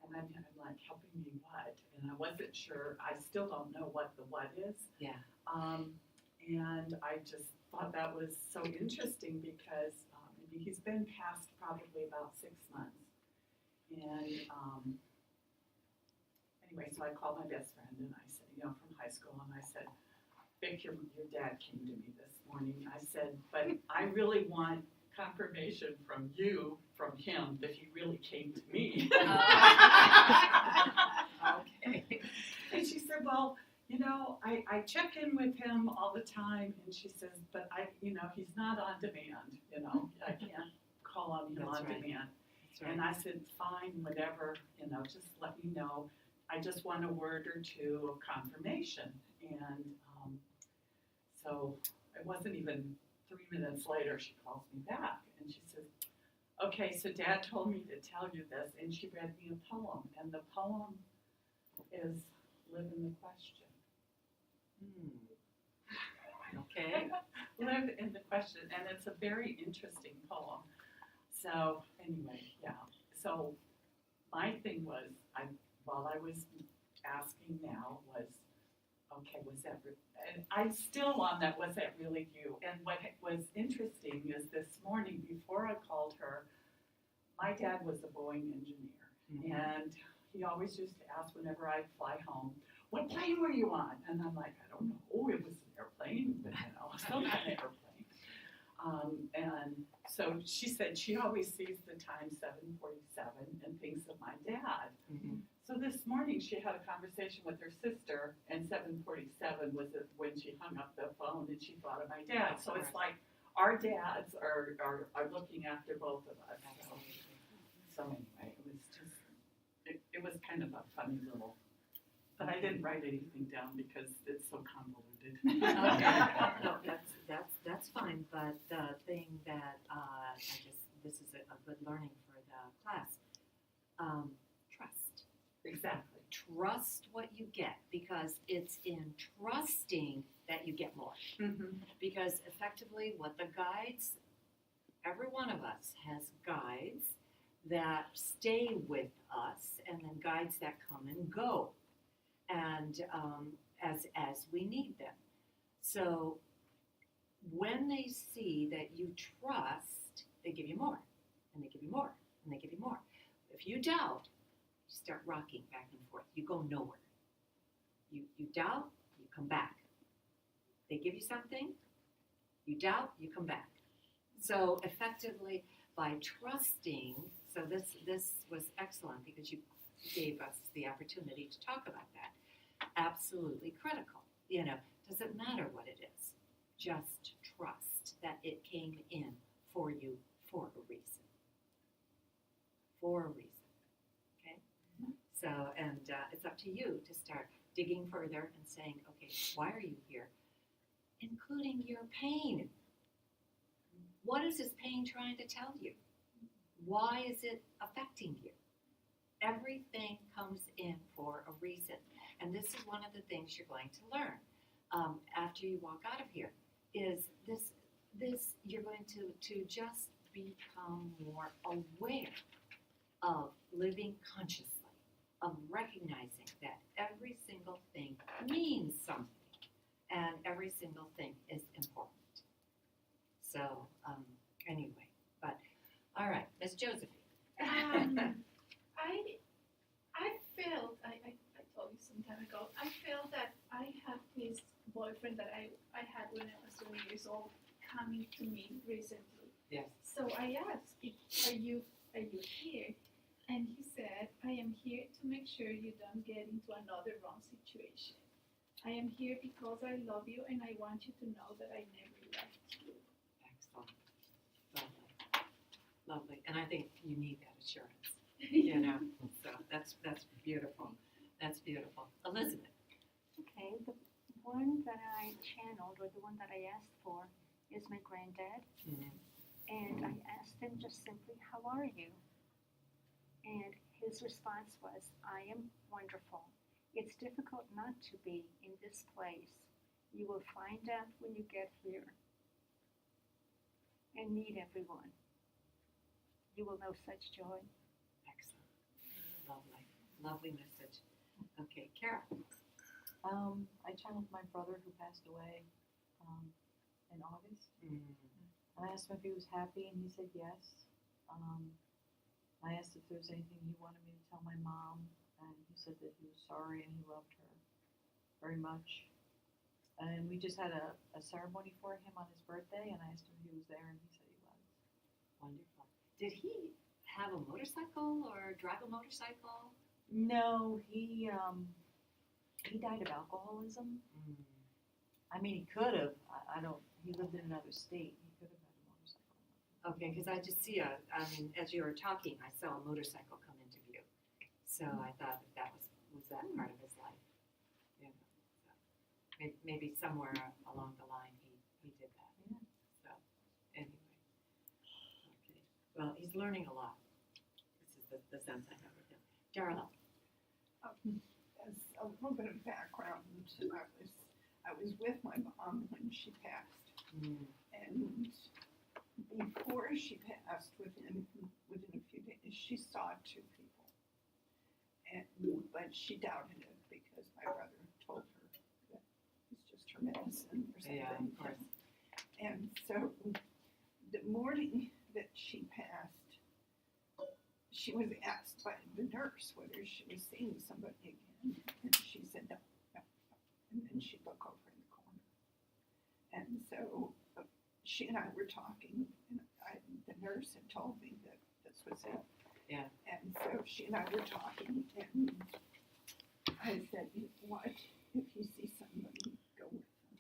And I'm like, helping me what? And I wasn't sure. I still don't know what the what is. Yeah. And I just thought that was so interesting because he's been passed probably about 6 months. And anyway, so I called my best friend and I said, from high school, and I said, Vic, your dad came to me this morning. I said, but I really want confirmation from you, from him, that he really came to me. Okay. And she said, well, I check in with him all the time, and she says, but he's not on demand, I can't call on him That's on right. demand. That's right. And I said, fine, whatever, just let me know. I just want a word or two of confirmation. And so it wasn't even 3 minutes later, she calls me back, and she says, okay, so Dad told me to tell you this, and she read me a poem, and the poem is Live in the Question. Okay. Live in the Question, and it's a very interesting poem. So anyway, yeah. So my thing was, while I was asking now was, okay, was that, and I'm still on that, was that really you? And what was interesting is this morning, before I called her, my dad was a Boeing engineer, and he always used to ask whenever I'd fly home, what plane were you on? And I'm like, I don't know, it was an airplane, but some kind of airplane. And so she said she always sees the time 7:47 and thinks of my dad. So this morning she had a conversation with her sister, and 7:47 was when she hung up the phone and she thought of my dad. So it's like our dads are looking after both of us. So anyway, it was just, it was kind of a funny little, but I didn't write anything down because it's so convoluted. No, that's fine, but the thing that this is a good learning for the class, trust. Exactly. Trust what you get, because it's in trusting that you get more. Because effectively what the guides, every one of us has guides that stay with us, and then guides that come and go, and as we need them. So when they see that you trust, they give you more, and they give you more, and they give you more. If you doubt, you start rocking back and forth. You go nowhere. You doubt, you come back. They give you something, you doubt, you come back. So effectively, by trusting, so this was excellent because you gave us the opportunity to talk about that. Absolutely critical. Doesn't matter what it is. Just trust that it came in for you for a reason. For a reason. Okay? So, and it's up to you to start digging further and saying, okay, why are you here? Including your pain. What is this pain trying to tell you? Why is it affecting you? Everything comes in for a reason. And this is one of the things you're going to learn after you walk out of here, is this you're going to just become more aware of living consciously, of recognizing that every single thing means something, and every single thing is important. So, anyway, but, all right, Ms. Josephine. I felt, I told you some time ago, I felt that I had this boyfriend that I had when I was 20 years old coming to me recently. Yes. So I asked, are you here? And he said, I am here to make sure you don't get into another wrong situation. I am here because I love you and I want you to know that I never left you. Excellent. Lovely. And I think you need that assurance. So that's beautiful. That's beautiful. Elizabeth. Okay, the one that I channeled, or the one that I asked for, is my granddad. And I asked him just simply, how are you? And his response was, I am wonderful. It's difficult not to be in this place. You will find out when you get here and meet everyone. You will know such joy. Excellent. Lovely. Lovely message. Okay, Kara. I channeled my brother who passed away in August. I asked him if he was happy, and he said yes. I asked if there was anything he wanted me to tell my mom, and he said that he was sorry and he loved her very much. And we just had a ceremony for him on his birthday, and I asked him if he was there, and he said he was. Wonderful. Did he have a motorcycle or drive a motorcycle? No, he died of alcoholism. I mean, he could have. I don't. He lived in another state. He could have had a motorcycle. Okay, because I just see as you were talking, I saw a motorcycle come into view. So I thought that was that part of his life. You know, so maybe somewhere along the line he did that. Yeah. So anyway, okay. Well, he's learning a lot. This is the sense I have with him. Darla. As a little bit of background, I was with my mom when she passed, and before she passed, within a few days, she saw 2 people, but she doubted it because my brother told her that it was just her medicine or something. Yeah, of course. And so the morning that she passed, she was asked by the nurse whether she was seeing somebody again, and she said no. And then she'd look over in the corner. And so she and I were talking, and the nurse had told me that this was it. Yeah. And so she and I were talking, and I said, what if you see somebody, go with them?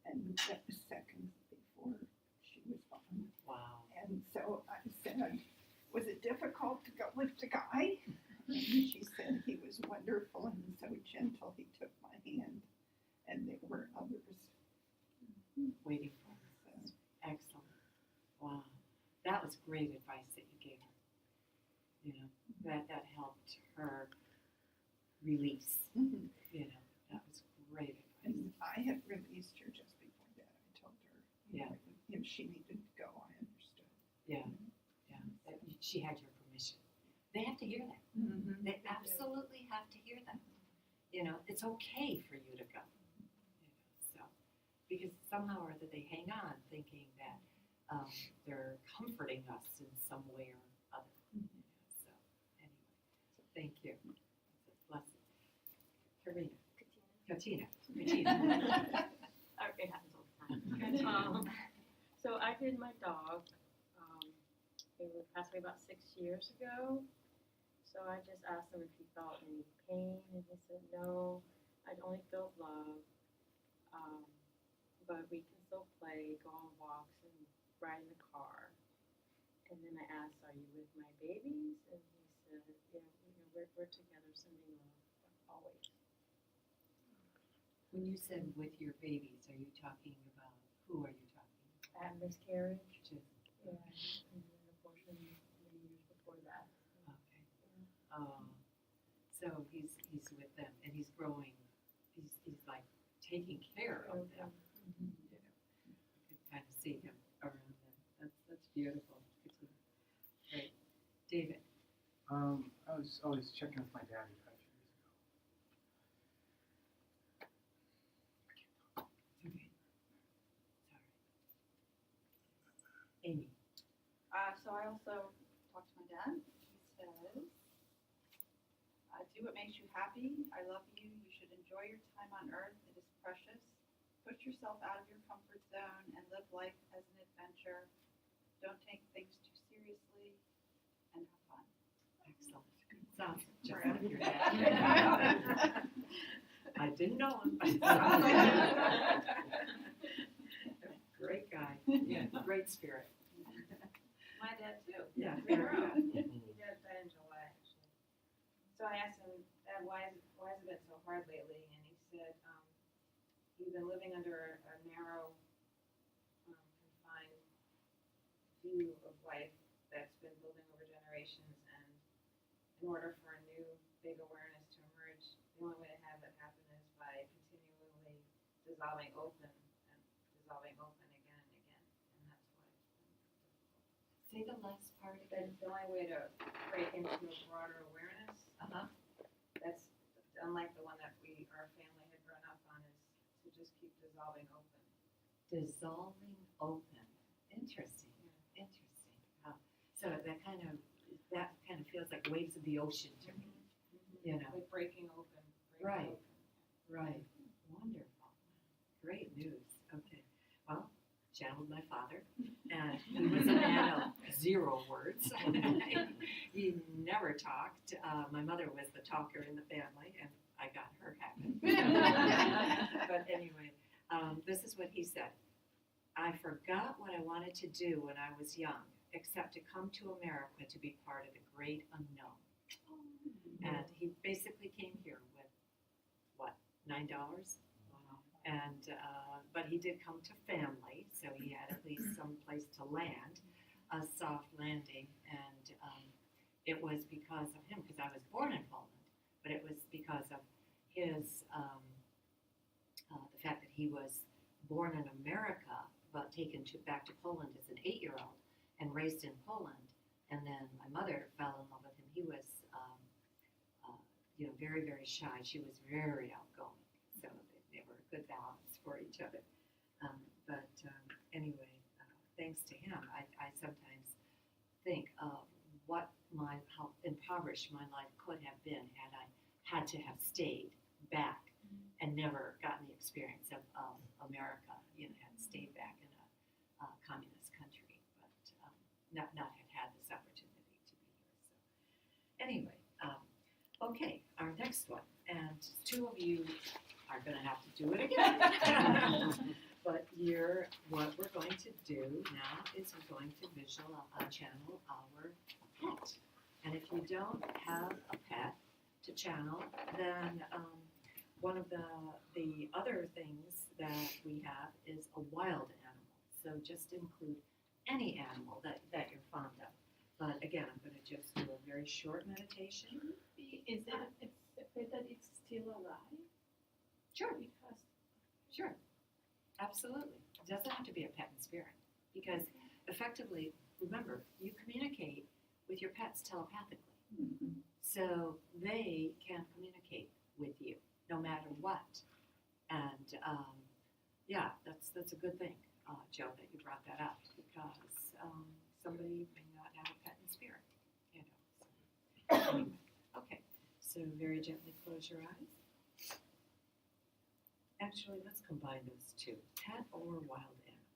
And that was seconds before she was gone. Wow. And so I said, was it difficult to go with the guy? And she said he was wonderful and so gentle. He took my hand, and there were others Waiting for us. Excellent. Wow. That was great advice that you gave her. You know, that helped her release. Mm-hmm. You know, that was great advice. And I had released her just before that. I told her, Yeah. If she needed to go, I understood. Yeah. Yeah. She had your permission. They have to hear that. Mm-hmm. They absolutely have to hear that. You know, it's okay for you to go. You know, so because somehow or other they hang on thinking that they're comforting us in some way or other. You know, so anyway, so thank you. It's a blessing. Karina. Katina. It happens all the time. So I did my dog. He passed away about 6 years ago. So I just asked him if he felt any pain, and he said no. I only felt love. But we can still play, go on walks, and ride in the car. And then I asked, "Are you with my babies?" And he said, "Yeah, we're together, sending love always." When you said with your babies, are you talking about who are you talking about? I had miscarriage. Just Yeah, and then abortion many years before that. okay. So he's with them and he's growing. He's like taking care of them. You know, you can kind of see him around them. That's beautiful. Great, David. I was checking with my dad who died a few years ago. Okay. Sorry. Amy. So I also talked to my dad. He says, do what makes you happy. I love you. You should enjoy your time on earth. It is precious. Push yourself out of your comfort zone and live life as an adventure. Don't take things too seriously and have fun. Excellent. Sounds just like your dad. I didn't know him, but great guy. Yeah, great spirit. My dad too. Yeah. He did that in July, actually. So I asked him, Dad, why has it been so hard lately? And he said, you've been living under a narrow, confined view of life that's been building over generations, and in order for a new big awareness to emerge, the only way to have it happen is by continually dissolving open and dissolving open again and again, and that's why it's been difficult. Say the last part That again. the only way to break into a broader awareness, that's unlike the one that our family had grown up on, is to just keep dissolving open. Dissolving open. Interesting. Interesting. So that kind of feels like waves of the ocean to me. You know. Like breaking open. Right. Open. Right. Wonderful. Great news. Okay. Well, channeled my father, and he was a man of 0 words. He never talked. My mother was the talker in the family, and I got her happy. But anyway, this is what he said. I forgot what I wanted to do when I was young, except to come to America to be part of the great unknown. And he basically came here with, what, $9? Wow. And but he did come to family, so he had at least some place to land, a soft landing, and it was because of him, because I was born in Poland, but it was because of his the fact that he was born in America, but taken back to Poland as an 8-year-old and raised in Poland, and then my mother fell in love with him. He was very, very shy. She was very outgoing, so they were a good balance for each other. But anyway, thanks to him, I sometimes think of how impoverished my life could have been had I had to have stayed back and never gotten the experience of America, had stayed back in a communist country, but not had this opportunity to be here. So anyway, okay, our next one, and 2 of you are going to have to do it again. But what we're going to do now is we're going to channel our pet. And if you don't have a pet to channel, then one of the other things that we have is a wild animal. So just include any animal that you're fond of. But again, I'm going to just do a very short meditation. Is it a pet that it's still alive? Sure. Because Sure, absolutely. It doesn't have to be a pet in spirit, because effectively, remember, you communicate with your pets telepathically. So they can communicate with you no matter what. And that's a good thing, Joe, that you brought that up, because somebody may not have a pet in spirit. So. Anyway, okay, so very gently close your eyes. Actually, let's combine those two, pet or wild animal.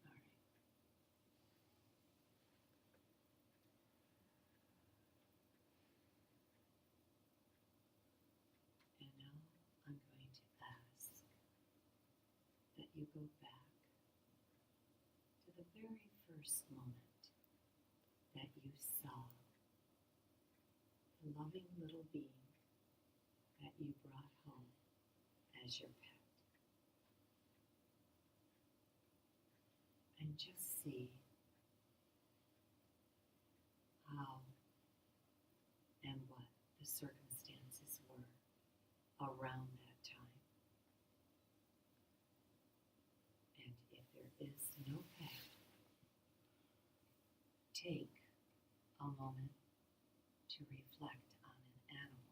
All right. And now I'm going to ask that you go back to the very first moment that you saw the loving little being that you brought home as your pet. And just see how and what the circumstances were around that time. And if there is no pet, take a moment to reflect on an animal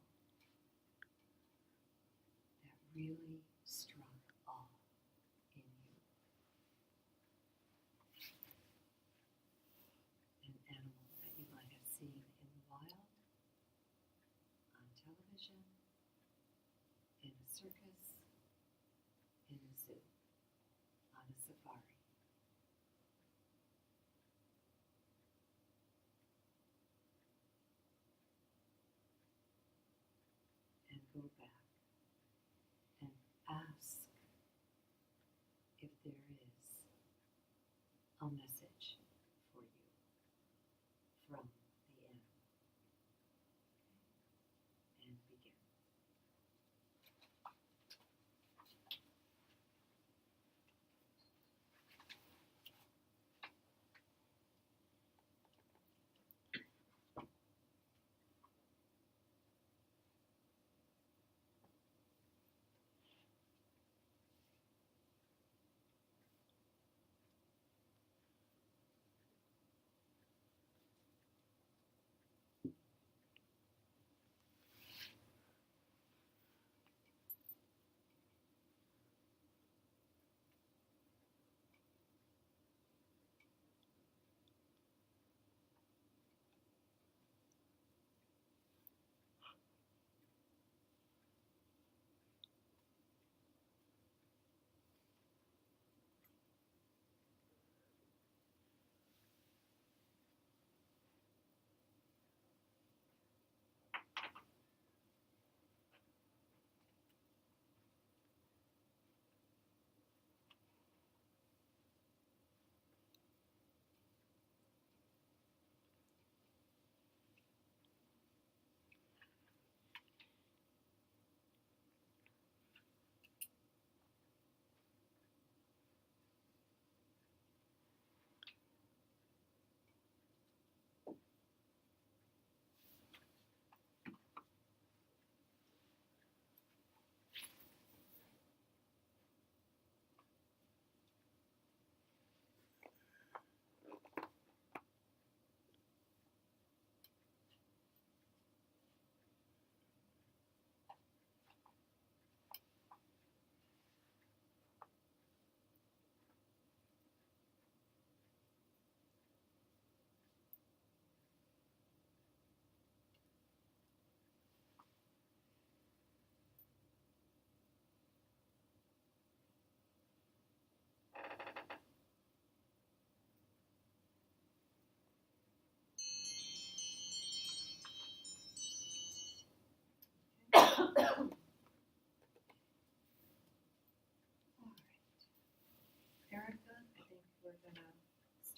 that really struck awe in you. An animal that you might have seen in the wild, on television, in a circus, in a zoo, on a safari. And go back and ask if there is a message for you from the animal. And begin.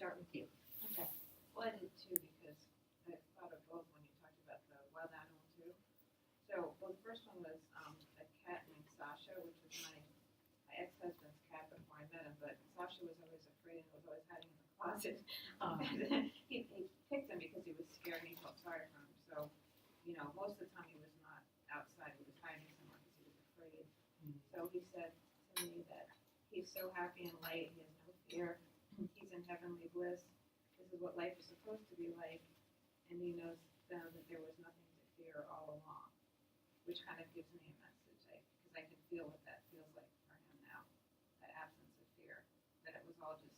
start with you. Okay. Well, I did too because I thought of both when you talked about the wild animal too. So, well, the first one was a cat named Sasha, which was my ex-husband's cat before I met him. But Sasha was always afraid and was always hiding in the closet. He picked him because he was scared and he felt sorry for him. So, you know, most of the time he was not outside. He was hiding somewhere because he was afraid. So he said to me that he's so happy and light. He has no fear. He's in heavenly bliss. This is what life is supposed to be like. And he knows then that there was nothing to fear all along, which kind of gives me a message, because I can feel what that feels like for him now, that absence of fear, that it was all just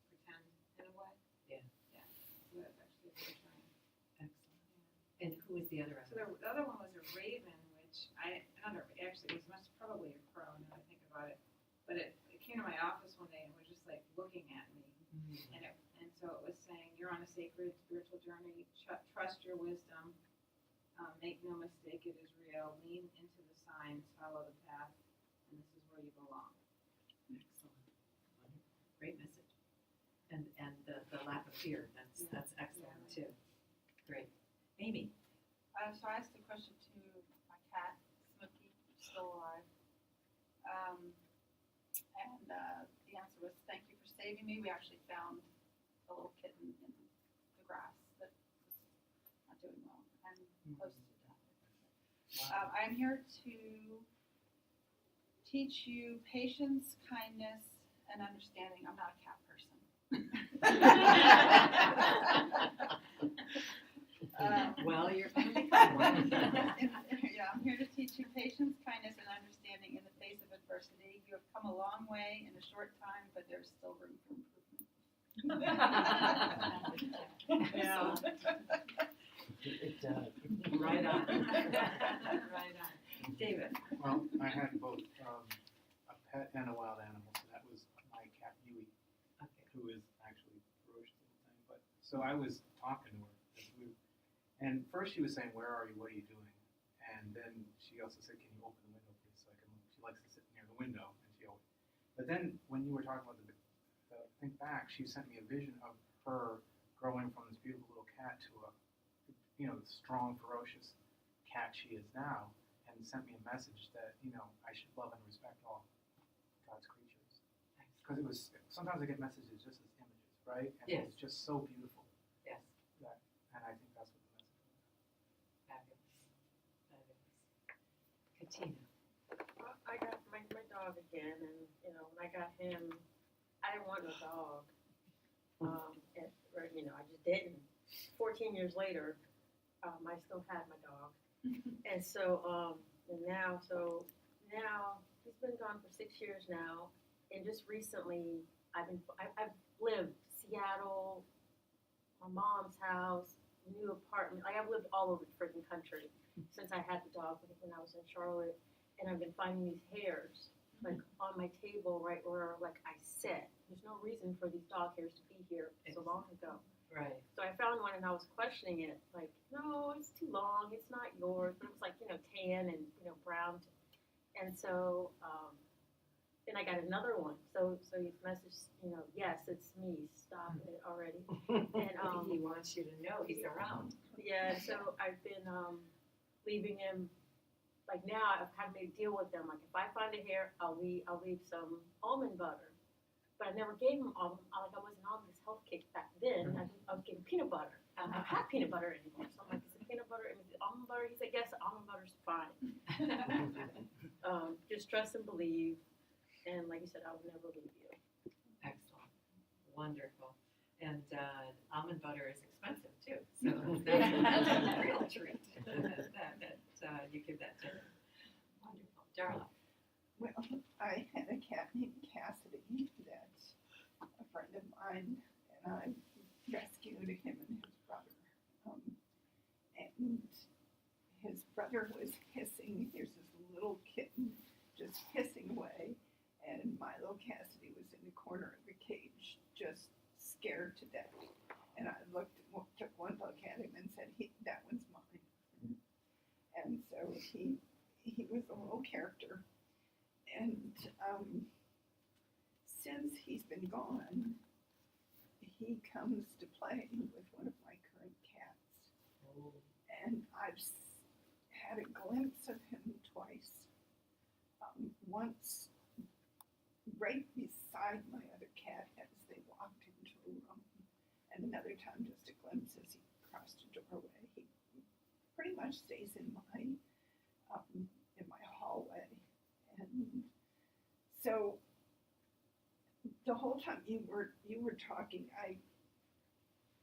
pretend in a way. Yeah. Yeah. So that's actually reassuring. Excellent. And who was the other So the other one was a raven, which actually it was probably a crow now I think about it, but it came to my office one day and was just like looking at me, and so it was saying, you're on a sacred spiritual journey, trust your wisdom, make no mistake, it is real, lean into the signs, follow the path, and this is where you belong. Excellent. Great message. And the lack of fear, that's excellent too. Great. Amy. So I asked the question to my cat, Smokey, who's still alive. And the answer was, thank you for saving me. We actually found a little kitten in the grass that was not doing well and close to death. I'm here to teach you patience, kindness, and understanding. I'm not a cat person. Well, you're going to become one. Yeah, I'm here to teach you patience, kindness, and understanding in the face of adversity. You have come a long way in a short time, but there's still room for improvement. Yeah. It does. Right on. Right on. David. Well, I had both a pet and a wild animal, so that was my cat Yui, who is actually a ferocious little thing. But so I was talking to her, and first she was saying, "Where are you? What are you doing?" And then she also said, "Can you open the window, please, so I can look?" She likes to sit near the window, and she always. But then when you were talking about the think back, she sent me a vision of her growing from this beautiful little cat to a, the strong, ferocious cat she is now, and sent me a message that I should love and respect all God's creatures. Because it was sometimes I get messages just as images, right? And Yes. it's just so beautiful. Yes. And I think that's what the message was. Fabulous. Fabulous. Katina. Well, I got my dog again, and when I got him, I didn't want no dog. I just didn't. 14 years later, I still had my dog, and so now he's been gone for 6 years now, and just recently I've lived Seattle, my mom's house, new apartment. Like I've lived all over the freaking country since I had the dog when I was in Charlotte, and I've been finding these hairs like on my table right where like I sit. There's no reason for these dog hairs to be here so long ago. Right. So I found one and I was questioning it, like, no, it's too long, it's not yours. But it was like, tan and, brown. And so, then I got another one. So he's messaged, yes, it's me, stop it already. And he wants you to know he's around. Yeah, so I've been leaving him. Like now, I've kind of made a deal with them. Like if I find a hair, I'll leave some almond butter. But I never gave him almond. Like I wasn't on this health kick back then. I was giving peanut butter. I don't have peanut butter anymore. So I'm like, is it peanut butter? And is it almond butter? He said, yes, almond butter's fine. Just trust and believe. And like you said, I will never leave you. Excellent. Wonderful. And almond butter is expensive too. So that's a real treat that you give that to him. Wonderful. Darla. Well, I had a cat named Cassidy that's a friend of mine, and I rescued him and his brother. And his brother was hissing. Here's this little kitten just hissing away, and Milo Cassidy was in the corner of the cage, just scared to death. And I took one look at him and said, "That one's mine." And so he was a little character. And since he's been gone, he comes to play with one of my current cats. And I've had a glimpse of him twice. Once right beside my other cat as they walked into a room, and another time just a glimpse as he crossed a doorway. He pretty much stays in my hallway, and so the whole time you were talking,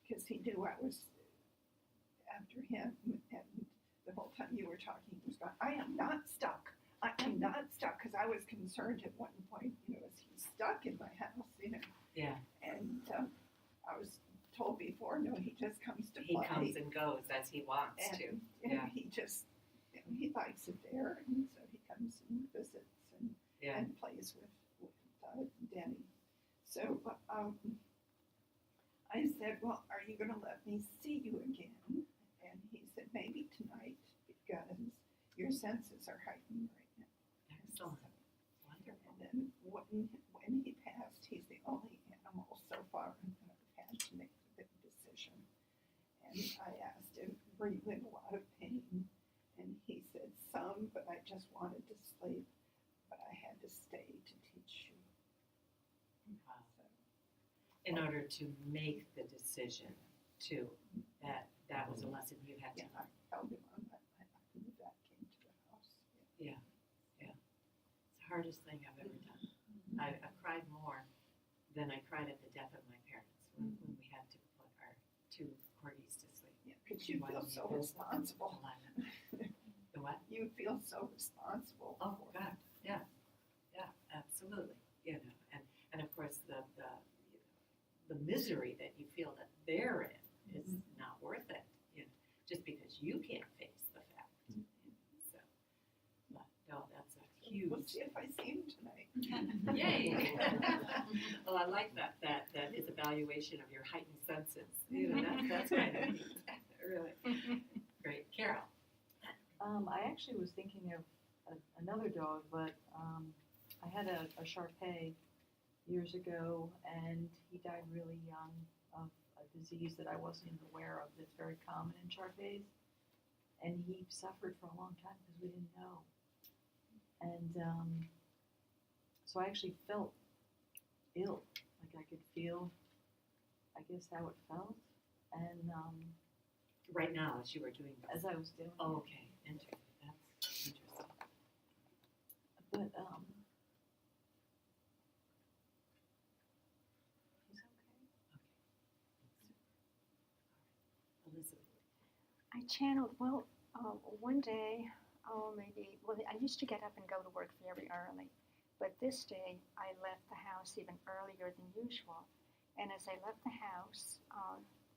because he knew I was after him, and the whole time you were talking, he was going, I am not stuck. I am not stuck, because I was concerned at one point, is he stuck in my house, Yeah. And I was told before, no, he just comes to He play. comes and goes as he wants and, to. And Yeah. he just, he likes it there, and so he comes and visits and plays with Denny. So I said, well, are you going to let me see you again? And he said, maybe tonight, because your senses are heightened right now. Excellent. So, Wonderful. and then when he passed, he's the only animal so far that I've had to make the decision. And I asked him, were you in a lot of pain? And he said, some, but I just wanted to sleep. But I had to stay to teach you. Wow. In order to make the decision, too, that was a lesson you had to Yeah, learn. I held him on my lap and the vet came to the house. Yeah. It's the hardest thing I've ever done. I cried more than I cried at the death of my parents when we had to put our two corgis to sleep. Yeah, because you feel so responsible. The what? You feel so responsible. Oh, for God, yeah, absolutely. And of course the misery that you feel that they're in is not worth it. Just because you can't face the fact. So, but no, that's a huge. We'll see if I see him tonight. Yay! Well, I like that his evaluation of your heightened senses. That's kind of neat. Really great, Carol. I actually was thinking of another dog, but I had a Shar-Pei years ago, and he died really young of a disease that I wasn't even aware of that's very common in Shar-Peis. And he suffered for a long time because we didn't know. And so I actually felt ill, like I could feel, I guess, how it felt. And Right now, as you were doing this. as I was doing Oh, it. okay. That's interesting. But he's okay. Elizabeth. I channeled, one day, I used to get up and go to work very early, but this day I left the house even earlier than usual. And as I left the house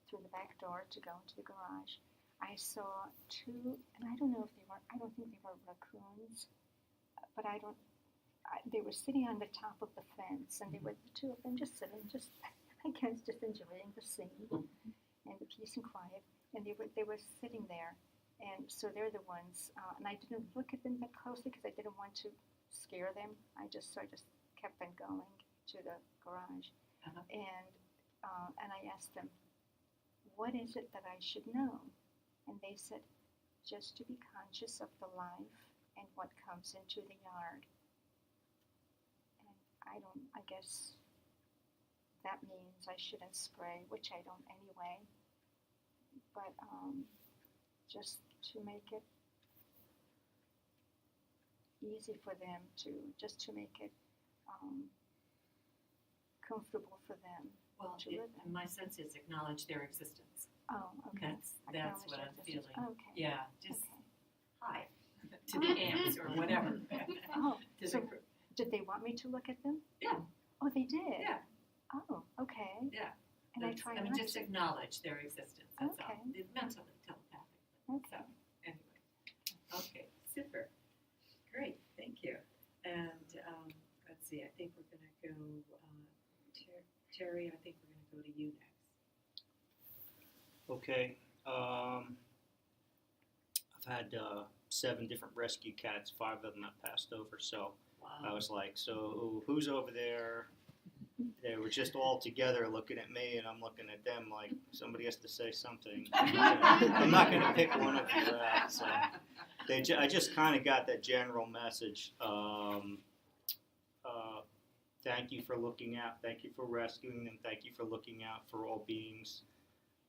through the back door to go into the garage, I saw two, and I don't think they were raccoons, but they were sitting on the top of the fence, and they were the two of them just sitting, I guess, just enjoying the scene and the peace and quiet. And they were sitting there, and so they're the ones. And I didn't look at them that closely because I didn't want to scare them. I just kept on going to the garage, and I asked them, "What is it that I should know?" And they said, "Just to be conscious of the life and what comes into the yard." And I guess that means I shouldn't spray, which I don't anyway. But just to make it easy for them to make it comfortable for them Well, to live in. my sense is acknowledge their existence. Oh, okay. That's what I'm Acknowledge feeling. Okay. Yeah, just Okay. hi to the ants or whatever. Oh, To so the group. did they want me to look at them? Yeah. Oh, they did? Yeah. Oh, okay. Yeah. And I try not just to. acknowledge their existence. That's Okay. all. It's mentally telepathic. Okay. So anyway, okay, super, great, thank you. And let's see, I think we're going to go. Terry, I think we're going to go to you next. Okay. I've had 7 different rescue cats. 5 of them have passed over. So Wow. I was like, so who's over there? they were just all together looking at me, and I'm looking at them like somebody has to say something. I'm not going to pick one of you out. So I just kind of got that general message. Thank you for looking out. Thank you for rescuing them. Thank you for looking out for all beings.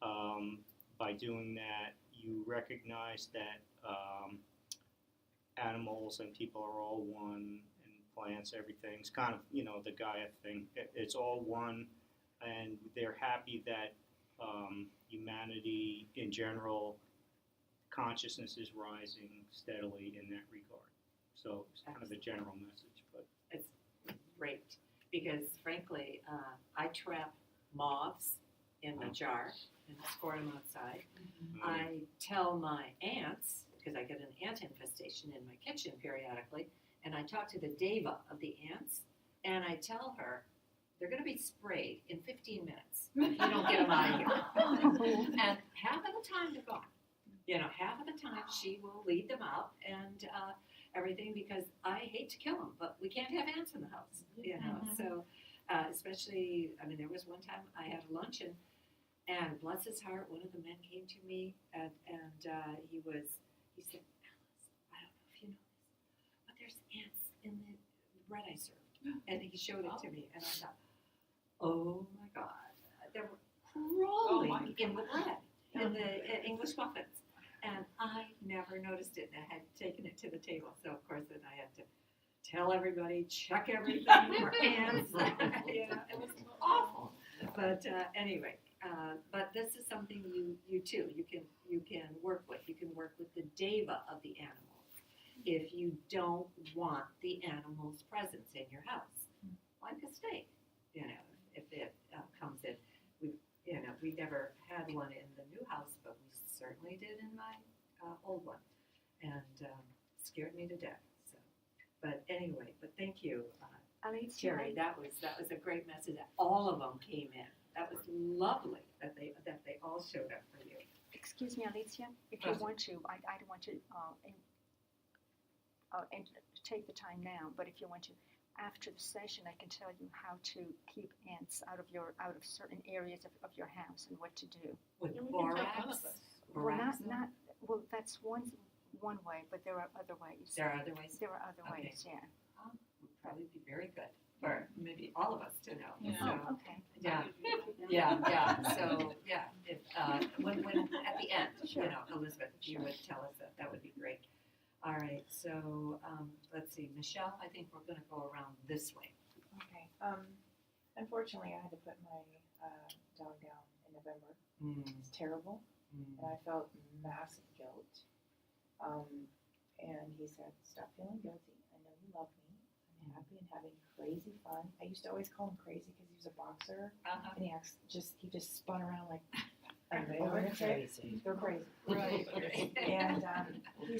By doing that, you recognize that animals and people are all one, and plants, everything's kind of, the Gaia thing. It's all one, and they're happy that humanity in general, consciousness is rising steadily in that regard. So it's kind of a general message, but It's great because, frankly, I trap moths in a jar and score them outside. I tell my ants, because I get an ant infestation in my kitchen periodically, and I talk to the deva of the ants, and I tell her they're going to be sprayed in 15 minutes if you don't get them out of here. And half of the time they're gone. Half of the time she will lead them out and everything, because I hate to kill them, but we can't have ants in the house, So especially, there was one time I had a luncheon, and bless his heart, one of the men came to me, and he said, Alice, I don't know if you know this, but there's ants in the bread I served. And he showed it to me, and I thought, oh my God, they were crawling in the bread, in the English muffins. And I never noticed it, and I had taken it to the table. So, of course, then I had to tell everybody, check everything for ants. It was awful. But anyway, but this is something you too, you can work with. You can work with the deva of the animals. If you don't want the animal's presence in your house, like a snake, if it comes in. We never had one in the new house, but we certainly did in my old one, and scared me to death. So, but anyway, thank you, Alicia, Terry. That was a great message. All of them came in. That was lovely that they all showed up for you. excuse me, Alicia, if you want to, I don't want to take the time now, but if you want to, after the session, I can tell you how to keep ants out of certain areas of your house and what to do. With Yeah, we can tell borax. one of us. Borax? Well, that's one way, but there are other ways. There are other ways. There are other Okay. ways, yeah. Would probably be very good for maybe all of us to know. Yeah. So, Oh, okay. Yeah. So if when at the end, Sure. Elizabeth, if you would tell us that would be great. All right. So let's see, Michelle. I think we're going to go around this way. Okay. Unfortunately, I had to put my dog down in November. It's terrible, and I felt massive guilt. And he said, "Stop feeling guilty. I know you love me. I'm happy and having crazy fun." I used to always call him crazy because he was a boxer, and he just spun around like They are crazy. They're crazy. Right. And he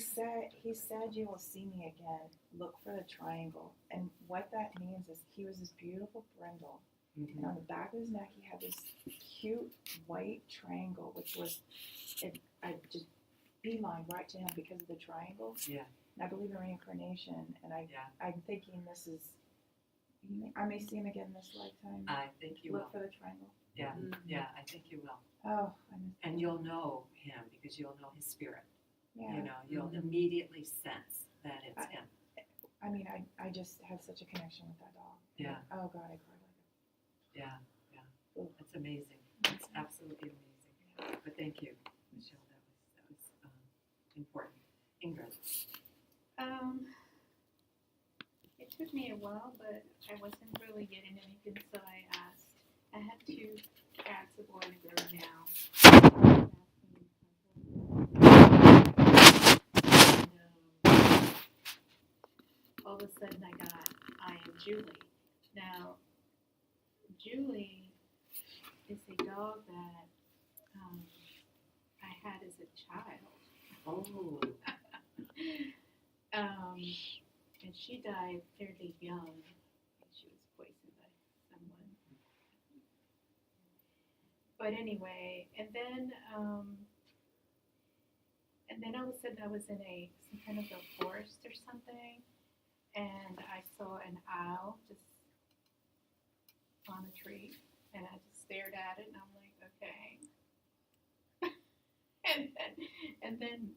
said, "You will see me again. Look for the triangle." And what that means is he was this beautiful brindle, and on the back of his neck he had this cute white triangle, which was I just beeline right to him because of the triangle. Yeah. And I believe in reincarnation, and I'm thinking this is. I may see him again this lifetime. I think you Look will. for the triangle. Yeah. Yeah. I think you will. Oh, And you'll know him because you'll know his spirit. yeah. You'll immediately sense that it's him. I mean, I just have such a connection with that dog. Yeah. Oh God, I cried like Yeah. Ooh. It's amazing. It's absolutely amazing. But thank you, Michelle. That was important. Ingrid. It took me a while, but I wasn't really getting anything, so I had to ask the boy and the girl now. All of a sudden I am Julie. Now, Julie is a dog that I had as a child. Oh. And she died fairly young. She was poisoned by someone. But anyway, and then all of a sudden I was in some kind of a forest or something, and I saw an owl just on a tree, and I just stared at it, and I'm like, okay. and then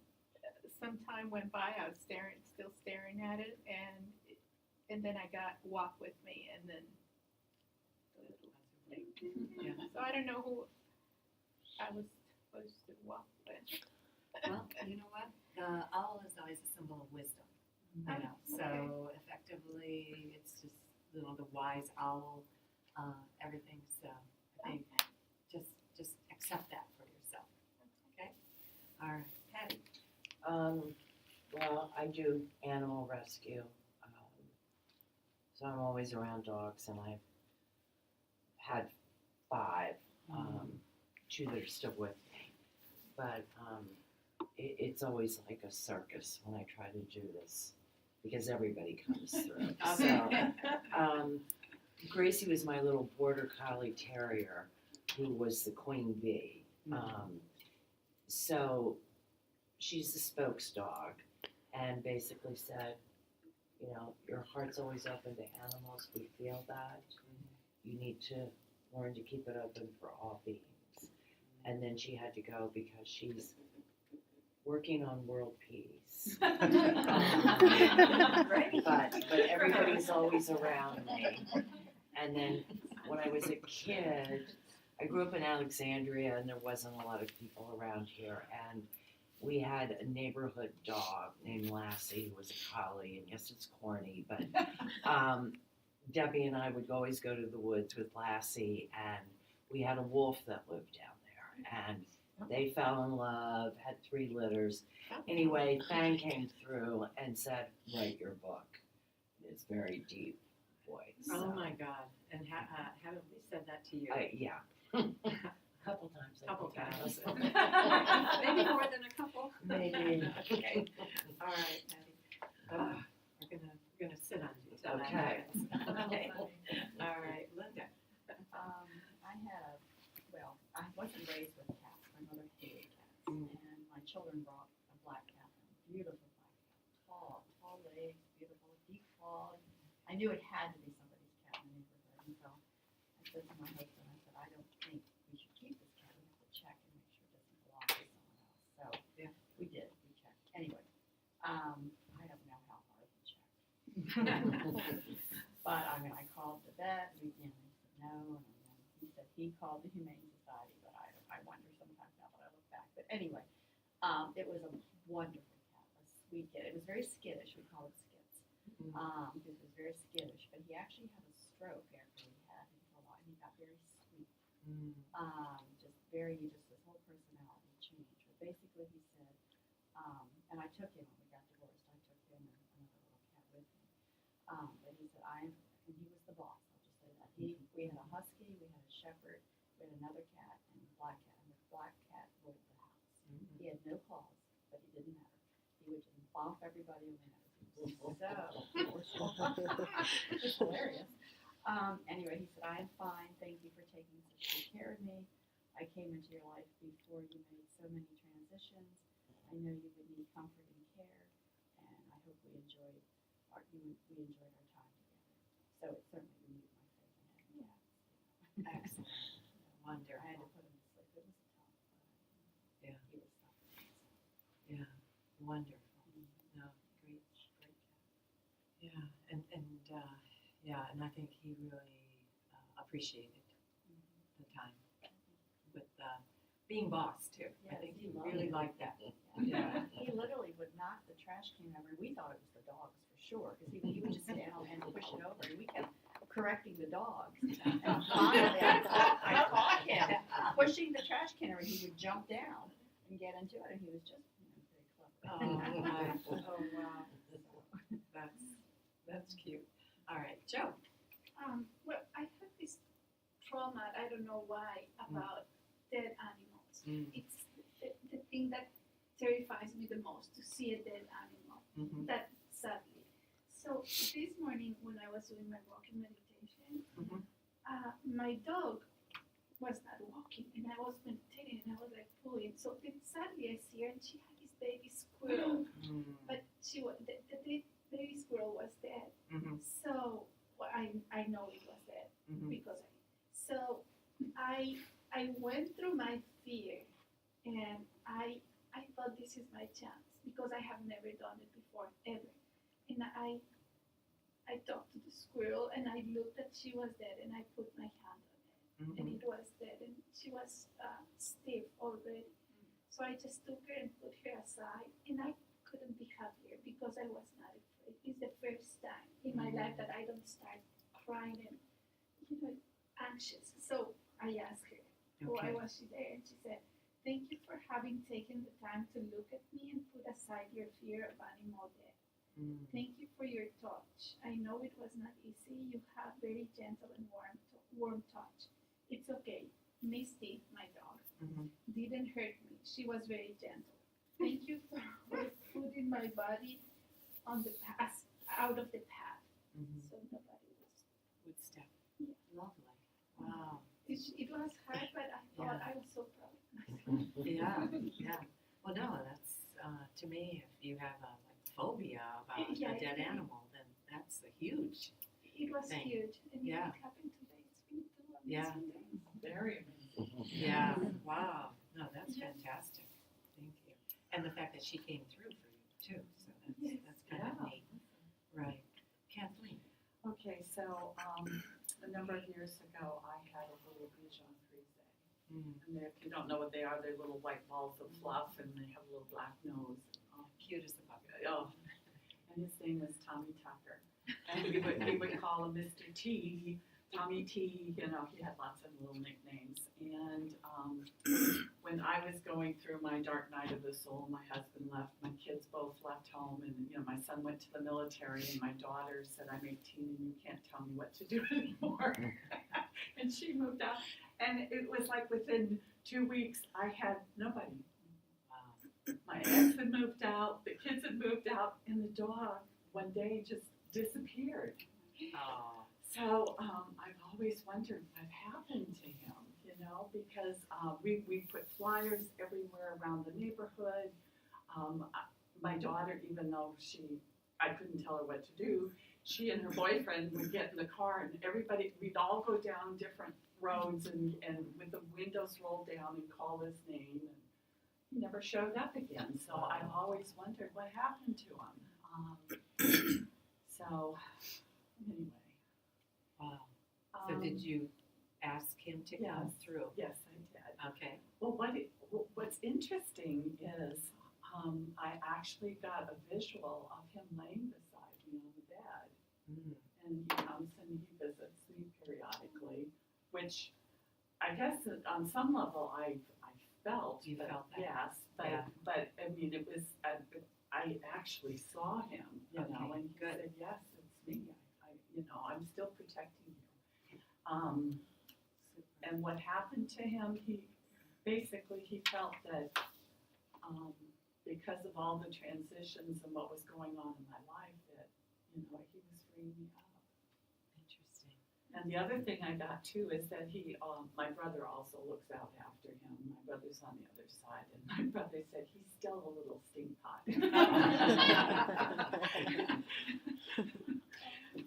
some time went by. I was still staring at it, and then I got walk with me, and then the little thing. Yeah. So I don't know who I was supposed to walk with. Well, you know what? The owl is always a symbol of wisdom. You know, so effectively, it's just the wise owl, everything. So I think just accept that for yourself. Okay. All right, Patty. Well, I do animal rescue, so I'm always around dogs, and I've had 5, 2 that are still with me, but it's always like a circus when I try to do this, because everybody comes through. So, Gracie was my little border collie terrier, who was the queen bee. So she's the spokes dog, and basically said, you know, your heart's always open to animals. We feel that. You need to learn to keep it open for all beings. And then she had to go because she's working on world peace. But everybody's always around me. And then when I was a kid, I grew up in Alexandria, and there wasn't a lot of people around here. And we had a neighborhood dog named Lassie, who was a collie. And yes, it's corny, but Debbie and I would always go to the woods with Lassie, and we had a wolf that lived down there. And they fell in love, had 3 litters. Anyway, Fang came through and said, write your book. In his very deep voice. Oh my God! And haven't we said that to you? Yeah. A couple times. Couple I times. think. Maybe more than a couple. Maybe. Okay. All right, Patty. We're gonna sit on you. Till that Okay. happens. Okay. All right, Linda. I wasn't raised with cats. My mother hated cats. And my children brought a black cat, a beautiful black cat, tall legs, beautiful, deep claws. I knew it had to be somebody's cat in the neighborhood. And so I said to my husband, I said, I don't think we should keep this cat. We have to check and make sure it doesn't belong to someone else. So Yeah. we did. We checked. Anyway, I don't know how hard we checked. But I mean, I called the vet. He said no, and then he said he called the Humane Society. But I wonder sometimes now that I look back. But anyway, it was a wonderful cat, a sweet cat. It was very skittish. We call it Skits, because it was very skittish. But he actually had a stroke after he had him for a while. And he got very sweet, just his whole personality changed. But basically, he said, and I took him when we got divorced. I took him and another little cat with me. But he said, and he was the boss, I'll just say that. We had a husky, we had a shepherd, we had another cat, and a black cat. And the black cat ruled the house. He had no claws, but he didn't matter. He would just bop everybody on the nose. He was so it's hilarious. Anyway, he said, I am fine. Thank you for taking such good care of me. I came into your life before you made so many transitions. I know you would need comfort and care, and I hope we enjoyed our time together. So it certainly renewed my faith in him. Yeah. Excellent. Wonderful. I had to put him to sleep. It was tough, but Yeah. he was suffering. Yeah. Wonderful. No, great cat. Yeah, and and I think he really appreciated the time with being boss too. I Yes, think he he loved really it. liked that. Yeah. He literally would knock the trash can over. We thought it was the dogs for sure, because he would just sit down and push it over, and we kept correcting the dogs. And finally, I caught him pushing the trash can over, and he would jump down and get into it, and he was just very clever. Oh, wow. That's cute. All right, Joe. Well, I have this trauma, I don't know why, about dead animals. It's the thing that terrifies me the most, to see a dead animal. That sadly. So this morning when I was doing my walking meditation, my dog was not walking, and I was meditating, and I was like pulling. So then sadly I see her, and she had this baby squirrel, but the baby squirrel was dead. So well, I know it was dead because I went through my fear, and I thought this is my chance because I have never done it before ever, and I talked to the squirrel and I looked that she was dead and I put my hand on it and it was dead and she was stiff already. So I just took her and put her aside and I couldn't be happier because I was not afraid. It's the first time in my life that I don't start crying and anxious. So I asked her why was she there and she said, "Thank you for having taken the time to look at me and put aside your fear of animal death. Thank you for your touch. I know it was not easy. You have very gentle and warm touch. It's okay. Misty, my dog, didn't hurt me. She was very gentle. Thank you for putting my body on the path, out of the path, so nobody Would step. Yeah. Lovely. Wow. It was hard, but I thought I was so proud of myself. Yeah. Well, no, that's to me. If you have a phobia about a dead animal, then that's a huge. It was thing. huge, and it happened today. It's been 2 amazing days. Very amazing. Yeah. Wow. No, that's fantastic. Thank you. And the fact that she came through for you too. So that's kind of neat. Right. Kathleen. Okay, so a number of years ago, I had a little Bichon Frise. And if you don't know what they are, they're little white balls of fluff, and they have a little black nose. Cute as the puppy. Oh, and his name was Tommy Tucker. And he would call him Mr. T, Tommy T, he had lots of little nicknames. And when I was going through my dark night of the soul, my husband left, my kids both left home, and my son went to the military, and my daughter said, "I'm 18 and you can't tell me what to do anymore." And she moved out. And it was like within 2 weeks, I had nobody. My ex had moved out, the kids had moved out, and the dog one day just disappeared. Oh. So I've always wondered what happened to him, because we put flyers everywhere around the neighborhood. My daughter, even though I couldn't tell her what to do, she and her boyfriend would get in the car and we'd all go down different roads and with the windows rolled down and call his name. And he never showed up again, so I've always wondered what happened to him. So, anyway. Wow. So did you ask him to come through? Yes, I did. Okay. Well, what's interesting is I actually got a visual of him laying beside me on the bed. And he comes and he visits me periodically, which I guess on some level I felt. You felt that? Yes, but I mean it was. I actually saw him, and he said, "Yes, it's me. I'm still protecting you." And what happened to him? He felt that because of all the transitions and what was going on in my life, that he was freeing me up. Interesting. And the other thing I got too is that my brother also looks out after him. My brother's on the other side, and my brother said he's still a little stink pot.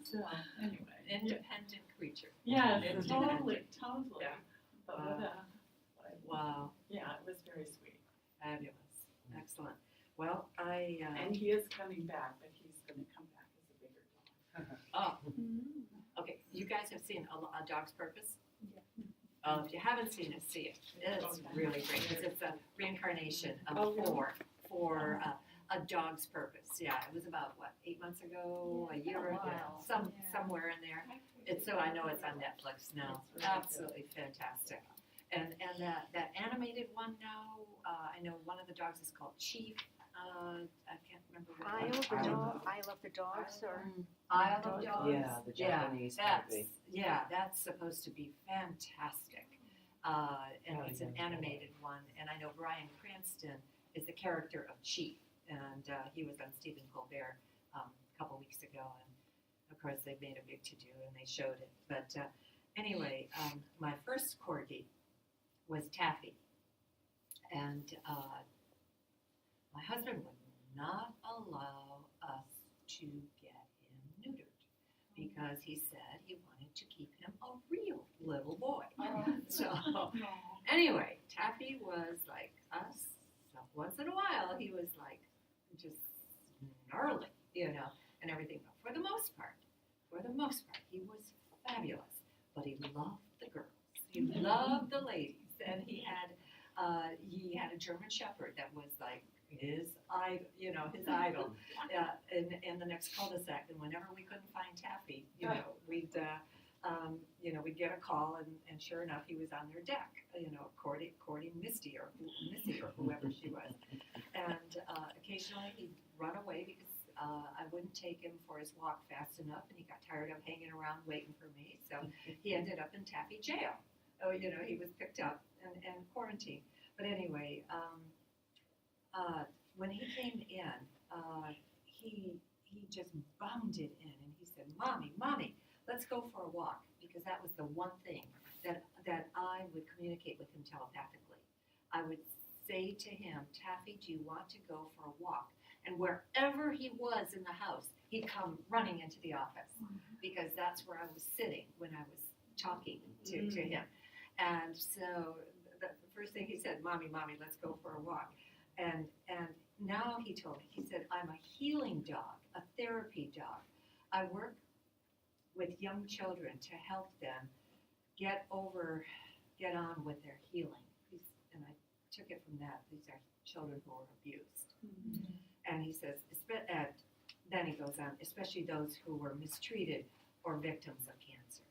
So anyway, independent creature. Yes, totally. Yeah. But, wow. Yeah, it was very sweet. Fabulous. Excellent. Well, and he is coming back, but he's going to come back as a bigger dog. Oh. Okay. You guys have seen A Dog's Purpose? Yeah. If you haven't seen it, see it. It's really great because it's a reincarnation of for A Dog's Purpose. Yeah, it was about 8 months ago, a year ago, somewhere in there. I know it's on Netflix now. Absolutely fantastic. And that animated one now, I know one of the dogs is called Chief. I can't remember what it was. I Love the Dogs, or Isle of Dogs. Yeah, the Japanese movie. That's supposed to be fantastic. And it's an animated one. And I know Bryan Cranston is the character of Chief, and he was on Stephen Colbert a couple weeks ago, and of course they made a big to-do and they showed it. But anyway, my first corgi was Taffy, and my husband would not allow us to get him neutered because because he said he wanted to keep him a real little boy. So anyway, Taffy was like us. So once in a while, he was like just gnarly, and everything. But for the most part, he was fabulous. But he loved the girls. He loved the ladies, and he had a German Shepherd that was like his idol, in the next cul-de-sac. And whenever we couldn't find Taffy, we'd get a call, and sure enough, he was on their deck, courting Missy or whoever she was. And occasionally he'd run away because I wouldn't take him for his walk fast enough, and he got tired of hanging around waiting for me. So he ended up in Taffy jail. He was picked up and quarantined. But anyway, when he came in, he just bounded in, and he said, "Mommy, let's go for a walk," because that was the one thing that I would communicate with him telepathically. I would say to him, "Taffy, do you want to go for a walk?" And wherever he was in the house, he'd come running into the office, because that's where I was sitting when I was talking to him. And so the first thing he said, "Mommy, let's go for a walk." And now he told me, he said, "I'm a healing dog, a therapy dog. I work with young children to help them get on with their healing." And I took it from that. These are children who are abused. And he says, then he goes on, especially those who were mistreated or victims of cancer.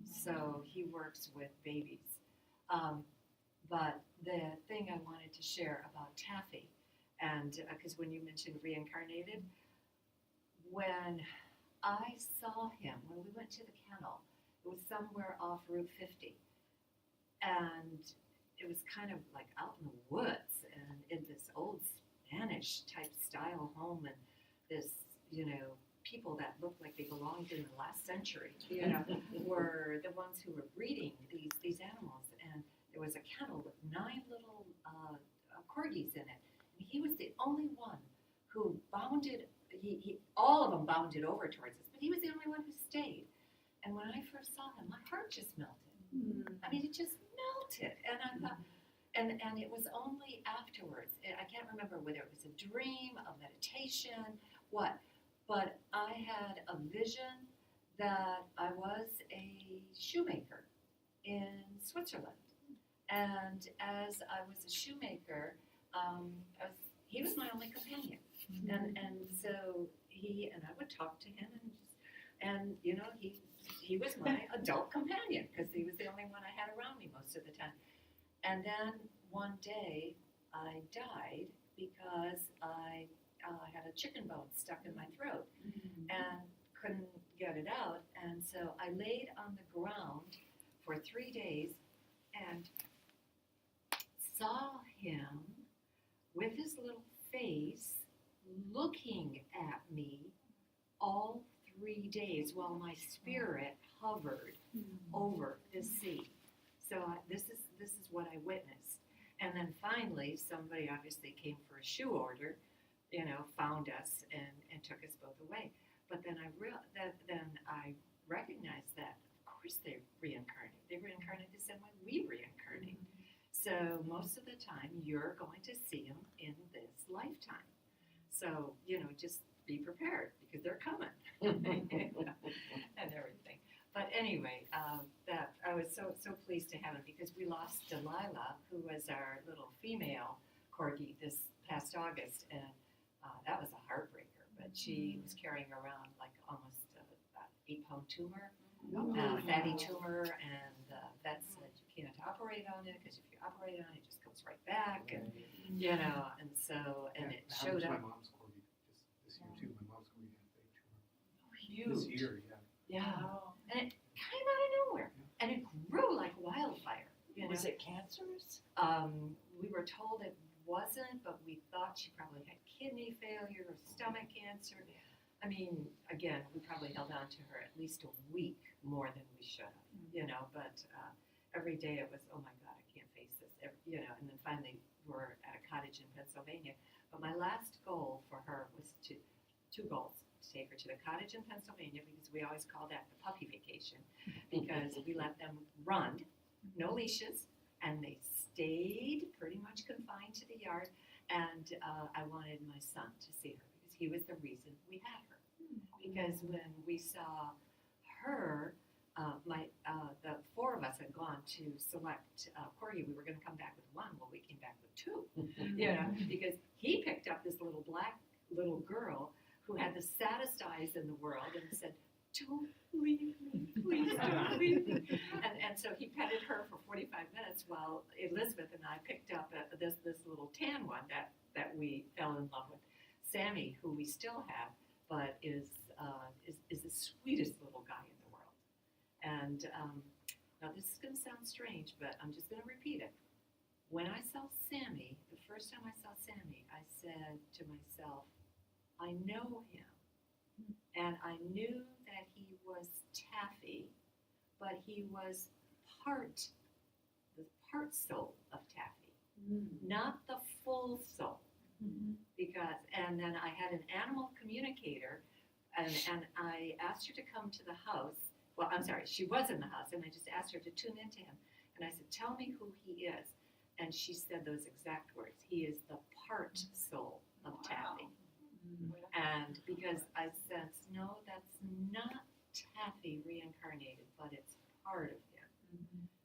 So he works with babies. But the thing I wanted to share about Taffy, and because when you mentioned reincarnated, when I saw him, when we went to the kennel, it was somewhere off Route 50. And it was kind of like out in the woods and in this old Spanish type style home, and this, people that looked like they belonged in the last century, were the ones who were breeding these animals. And there was a kennel with 9 little corgis in it. And he was the only one who bounded, all of them bounded over towards us, but he was the only one who stayed. And when I first saw him, my heart just melted. I mean, it just melted. And I thought, and it was only afterwards, I can't remember whether it was a dream, a meditation, what, but I had a vision that I was a shoemaker in Switzerland. And as I was a shoemaker, he was my only companion. And so I would talk to him, and he was my adult companion, because he was the only one I had around me most of the time. And then one day I died because I had a chicken bone stuck in my throat and couldn't get it out. And so I laid on the ground for 3 days and saw him with his little face looking at me all 3 days while my spirit hovered over the sea. So this is what I witnessed. And then finally, somebody obviously came for a shoe order, found us and took us both away. But then I recognized that, of course, they reincarnate. They reincarnate the same way we reincarnate. So most of the time, you're going to see them in this lifetime. So, just be prepared, because they're coming and everything. But anyway, that I was so pleased to have it, because we lost Delilah, who was our little female corgi, this past August, and that was a heartbreaker. But she was carrying around like almost an 8-pound tumor, fatty tumor, and vet said you can't operate on it, because if you operate on it, it just goes right back, and and so it showed up. My mom's corgi this year too. My mom's corgi had a big tumor. Huge. This year, Yeah. And it came out of nowhere, and it grew like wildfire. Was it cancerous? We were told it wasn't, but we thought she probably had kidney failure or stomach cancer. I mean, again, we probably held on to her at least a week more than we should have, But every day it was, oh my God, I can't face this, And then finally, we're at a cottage in Pennsylvania. But my last goal for her was two goals. to take her to the cottage in Pennsylvania because we always call that the puppy vacation because we let them run, no leashes, and they stayed pretty much confined to the yard. And I wanted my son to see her because he was the reason we had her. Because when we saw her, the four of us had gone to select Corgi. We were going to come back with one. Well, we came back with two, because he picked up this little black little girl who had the saddest eyes in the world and said, "Don't leave me, please don't leave me." And so he petted her for 45 minutes while Elizabeth and I picked up this little tan one that we fell in love with. Sammy, who we still have, but is the sweetest little guy in the world. And now this is going to sound strange, but I'm just going to repeat it. When I saw Sammy, the first time I saw Sammy, I said to myself, I know him. And I knew that he was Taffy, but he was the part soul of Taffy, not the full soul. Because, and then I had an animal communicator, and I asked her to come to the house. Well, I'm sorry, she was in the house, and I just asked her to tune into him. And I said, tell me who he is. And she said those exact words. He is the part soul of Taffy. And because I sensed, no, that's not Taffy reincarnated, but it's part of him.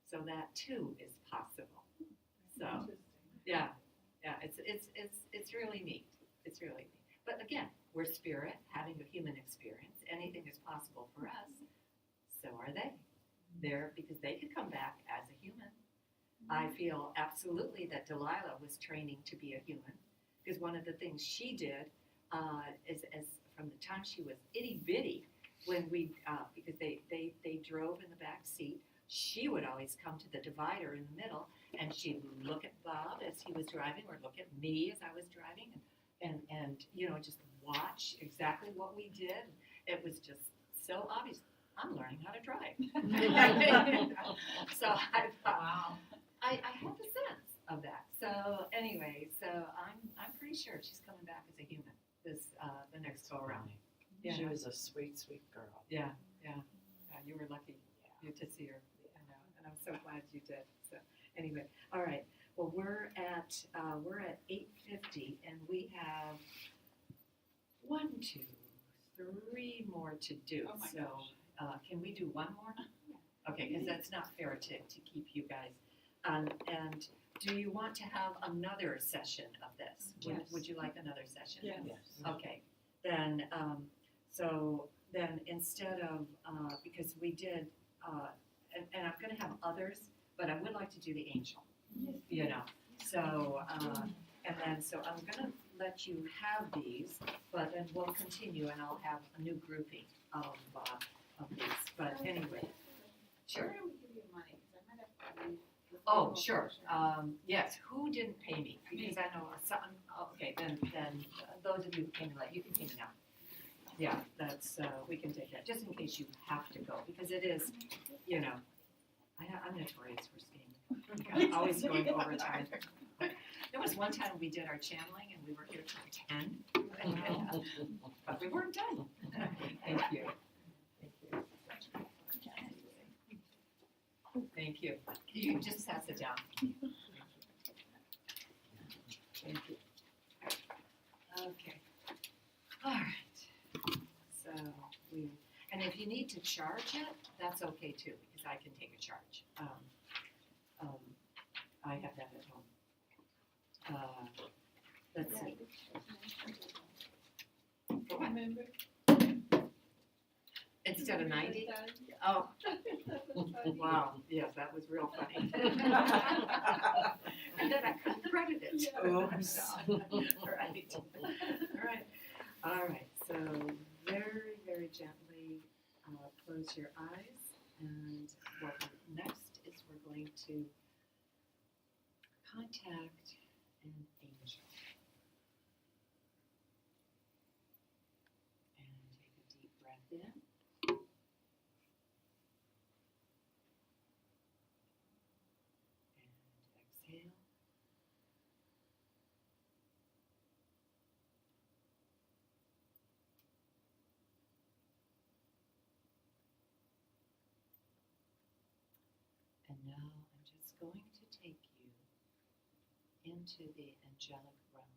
So that too is possible. So, yeah, it's really neat. It's really neat. But again, we're spirit having a human experience. Anything is possible for us. So are they. They're because they could come back as a human. I feel absolutely that Delilah was training to be a human because one of the things she did is from the time she was itty bitty, when we because they drove in the back seat, she would always come to the divider in the middle, and she'd look at Bob as he was driving, or look at me as I was driving, and just watch exactly what we did. It was just so obvious. I'm learning how to drive. So I thought, wow. I had the sense of that. So anyway, I'm pretty sure she's coming back as a human the next go around. Yeah. She was a sweet, sweet girl. Yeah. You were lucky to see her, and I'm so glad you did. So anyway, all right. Well, we're at 8:50, and we have 1, 2, 3 more to do. Oh my so gosh. Can we do one more? Okay, because that's not fair to keep you guys. And do you want to have another session of this? Yes. Would you like another session? Yes. Okay. Then then instead of because we did and I'm going to have others, but I would like to do the angel. So and then so I'm going to let you have these, but then we'll continue, and I'll have a new grouping of these. But anyway, sure. Where do we give you money? Because I might have to leave. Oh, sure. Yes. Who didn't pay me? Because I know some. Okay, then those of you who came in late, you can pay me now. Yeah, that's we can take that just in case you have to go, because it is, I'm notorious for staying. I'm always going overtime. There was one time we did our channeling and we were here till 10, but we weren't done. Thank you. Thank you. You can just pass it down. Thank you. Okay. All right. So and if you need to charge it, that's okay too, because I can take a charge. I have that at home. Let's see. For what? Remember? Instead of 90? Oh. Wow. Yes, that was real funny. And then I couldn't credit it. Oops. All right. So very, very gently close your eyes. And next is we're going to contact an angel. And take a deep breath in. Exhale. going to take you into the angelic realm.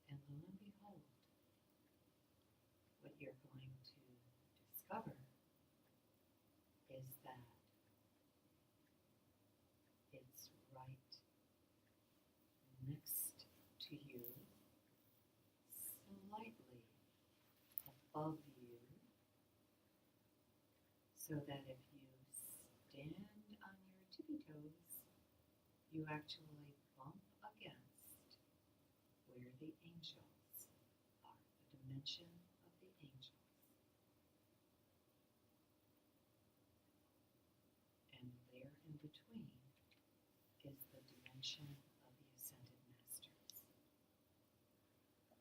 And lo and behold, what you're going to discover is that it's right next to you, slightly above you, so that if you stand on your tippy toes, you actually bump against where the angels are, the dimension of the angels. And there in between is the dimension of the ascended masters. But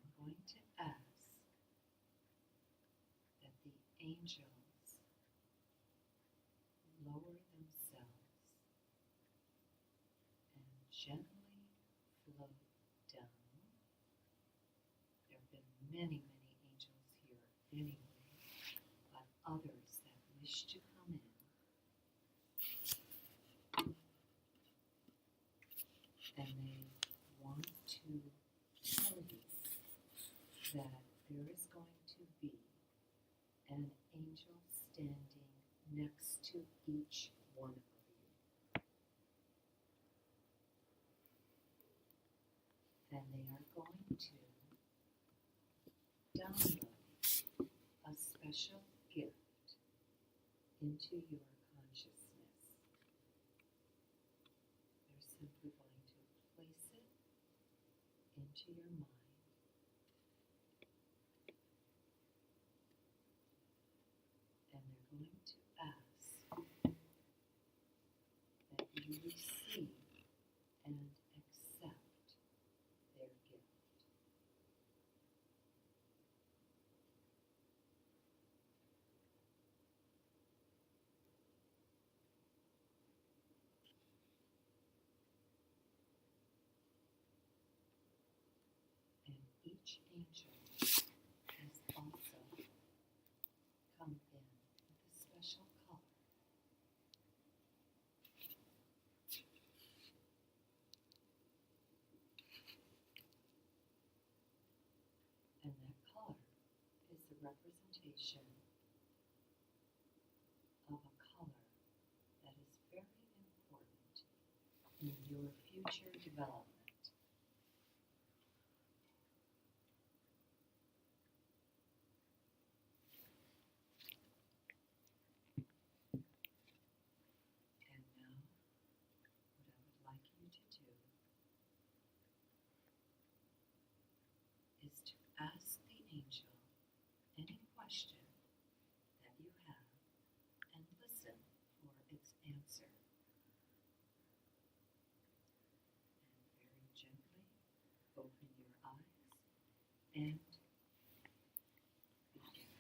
I'm going to ask that the angels lower themselves and gently float down. There have been many, many angels here anyway, but others that wish to come in. And they want to tell you that there is going to be an angel standing next to each one of you. And they are going to download a special gift into your consciousness. They're simply going to place it into your mind. And they're going to ask that you receive and accept their gift. And each angel has also come in with a special color. And that color is the representation of a color that is very important in your future development. And now, what I would like you to do is to ask the angel any question that you have and listen for its answer. And very gently open your eyes and begin.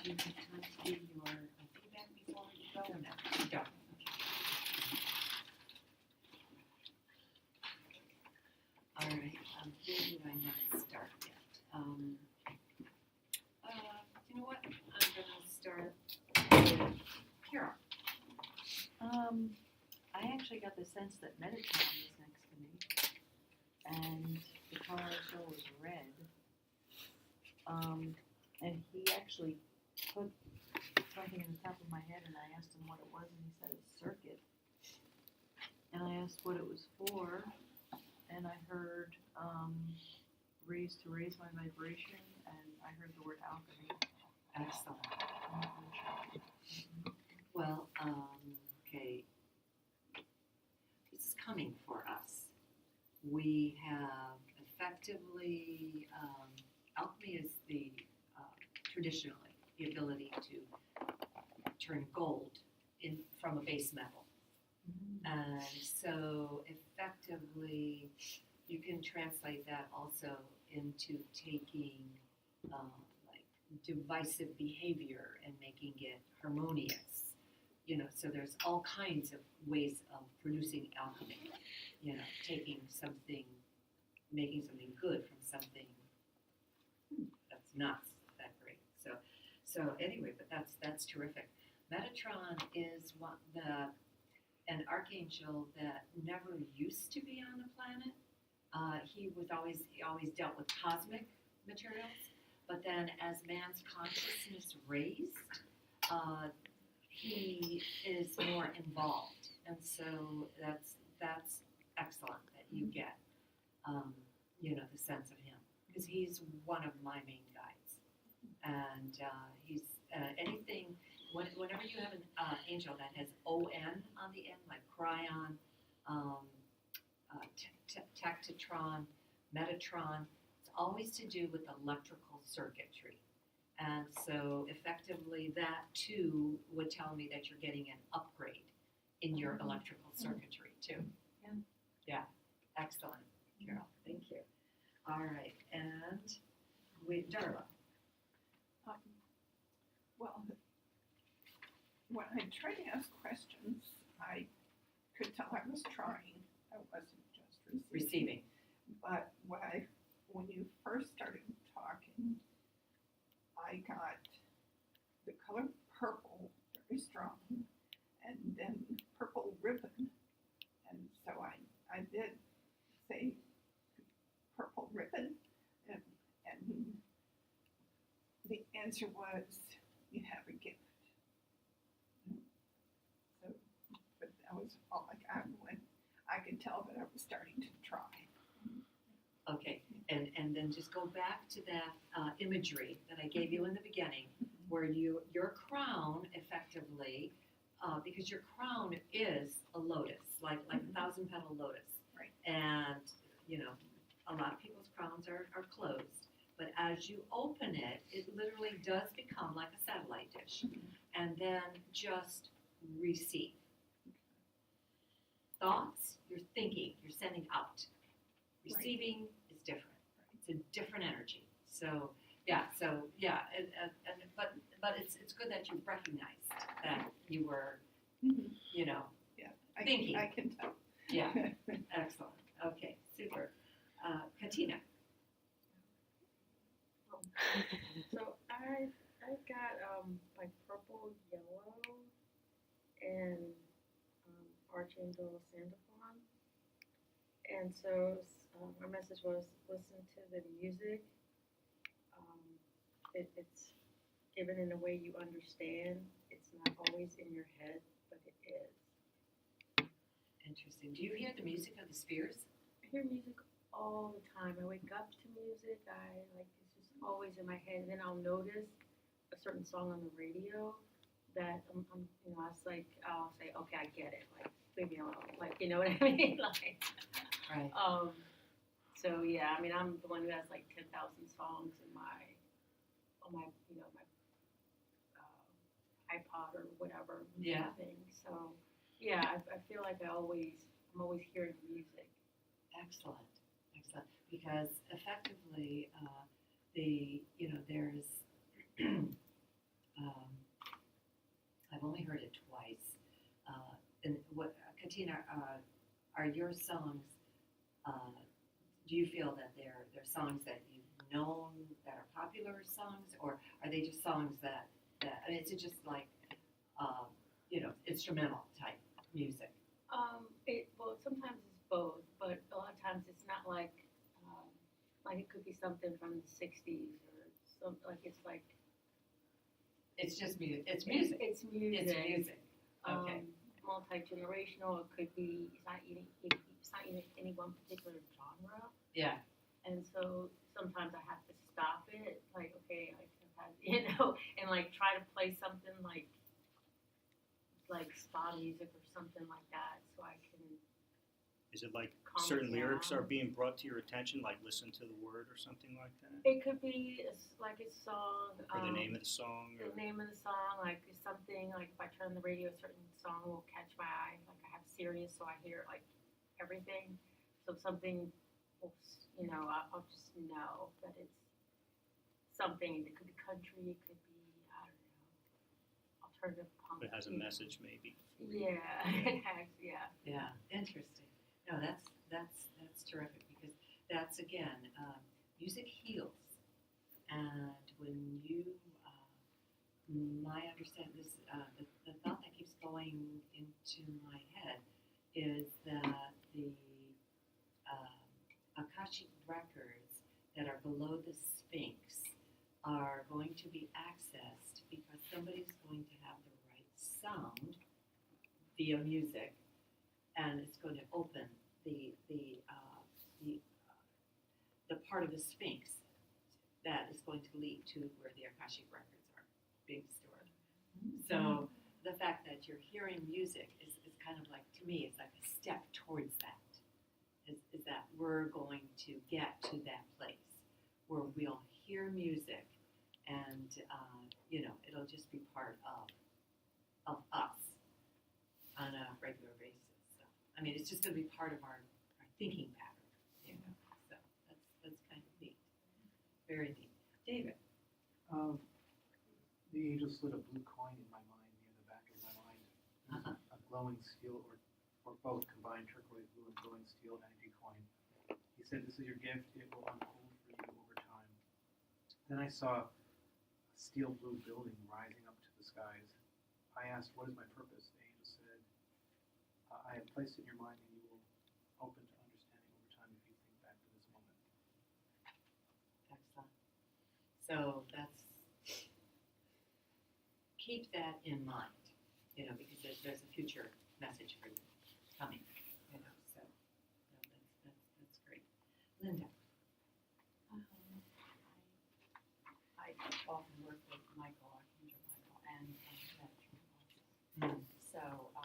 you have time to give your feedback before we go or not? You don't. All right, where do I not start yet? You know what? I'm gonna start with Carol. I actually got the sense that Metatron was next to me, and the color I saw was red. And he actually put something in the top of my head, and I asked him what it was, and he said it's circuit. And I asked what it was for, and I heard raise to raise my vibration, and I heard the word alchemy. Excellent. Well, okay. This is coming for us. We have effectively, alchemy is the, traditionally, the ability to turn gold from a base metal. And so effectively, you can translate that also into taking like divisive behavior and making it harmonious. You know, so there's all kinds of ways of producing alchemy. You know, taking something, making something good from something that's not that great. So anyway, but that's terrific. Metatron is an archangel that never used to be on the planet. He always dealt with cosmic materials, but then as man's consciousness raised, he is more involved, and so that's excellent that you get, the sense of him, because he's one of my main guides, and he's anything. Whenever you have an angel that has ON on the end, like Cryon, Tactitron, Metatron, it's always to do with electrical circuitry. And so effectively that too would tell me that you're getting an upgrade in your electrical circuitry too. Yeah, excellent, Carol, thank you. All right, and Darla. Well, when I tried to ask questions, I could tell I was trying. I wasn't just receiving. But when you first started talking, I got the color purple very strong, and then purple ribbon, and so I did say purple ribbon, and the answer was you have a gift. So, but that was all I got when I could tell that I was starting to try. Okay, and then just go back to that imagery that I gave you in the beginning, where your crown effectively, because your crown is a lotus, like a 1,000-petal lotus. Right. And, a lot of people's crowns are closed. But as you open it, it literally does become like a satellite dish. And then just receive. Thoughts, you're thinking, you're sending out. Receiving is different. It's a different energy. So but it's good that you recognized that you were, thinking. I can tell. Yeah, excellent. Okay, super. Katina. So I got like purple, yellow, and Archangel Sandalphon. And so our message was listen to the music. It's given in a way you understand. It's not always in your head, but it is. Interesting. Do you hear the music of the spheres? I hear music all the time. I wake up to music. It's just always in my head. And then I'll notice a certain song on the radio that I'll say, okay, I get it. Like, leave me alone. Like, you know what I mean? Like, right. So yeah, I mean, I'm the one who has like 10,000 songs in my iPod or whatever. Yeah. Thing. So yeah, I feel like I'm always hearing music. Excellent. Because effectively, there's I've only heard it twice. And what, Katina, are your songs? Do you feel that they're songs that you've known that are popular songs, or are they just songs that I mean, is it just like instrumental type music? Well, sometimes it's both, but a lot of times it's not like it could be something from the '60s or some it's like. It's just music. It's music. It's music. It's music. Okay. Multi-generational. It could be. It's not even any one particular genre. Yeah. And so sometimes I have to stop it. Like, okay, I can have, and like try to play something like spa music or something like that, so I can. Is it like calm certain it lyrics down. are being brought to your attention, like listen to the word or something like that? It could be like a song. Or the name of the song? The Or name of the song, like something, like if I turn the radio, a certain song will catch my eye. Like I have Sirius, so I hear like everything. So something, will, I'll just know that it's something. It could be country, it could be, I don't know, alternative punk. it has a message maybe. Yeah, it has, yeah. Yeah. Interesting. No, that's terrific, because that's again, music heals, and when you, my understanding, the thought that keeps going into my head is that the Akashic records that are below the Sphinx are going to be accessed because somebody's going to have the right sound via music, and it's going to open the part of the Sphinx that is going to lead to where the Akashic records are being stored. So the fact that you're hearing music is kind of like, to me, it's like a step towards that. Is that we're going to get to that place where we'll hear music, and it'll just be part of us on a regular basis. So, I mean, it's just going to be part of our thinking pattern. So that's kind of neat. Very neat. David. The angel slid a blue coin in my mind, near the back of my mind. A glowing steel, or both, combined turquoise blue and glowing steel energy coin. He said, "This is your gift. It will unfold for you over time." Then I saw a steel blue building rising up to the skies. I asked, "What is my purpose?" The angel said, "I have placed it in your mind, and you will open to understanding over time if you think back to this moment." Excellent. So keep that in mind, because there's a future message for you coming, so that's great. Linda. I often work with Michael, Archangel Michael, and Metatron. So I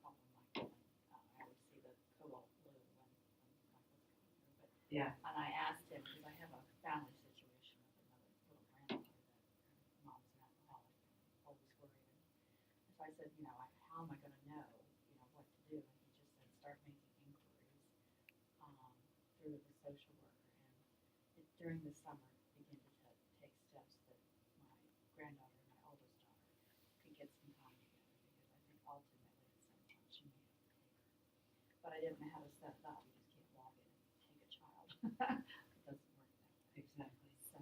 call him Michael, and I always see the cobalt blue when Michael's coming through. But Yeah. and I asked him, because I have a family situation with another little granddaughter that her mom's an alcoholic and always worried. And so I said, how am I going to know, what to do? And he just said, start making inquiries through the social worker. And during the summer, begin to take steps that my granddaughter and my oldest daughter could get some time together, because I think ultimately at some point she may have to take her. But I didn't know how to set it up. You just can't log in and take a child. It doesn't work that way. Exactly. So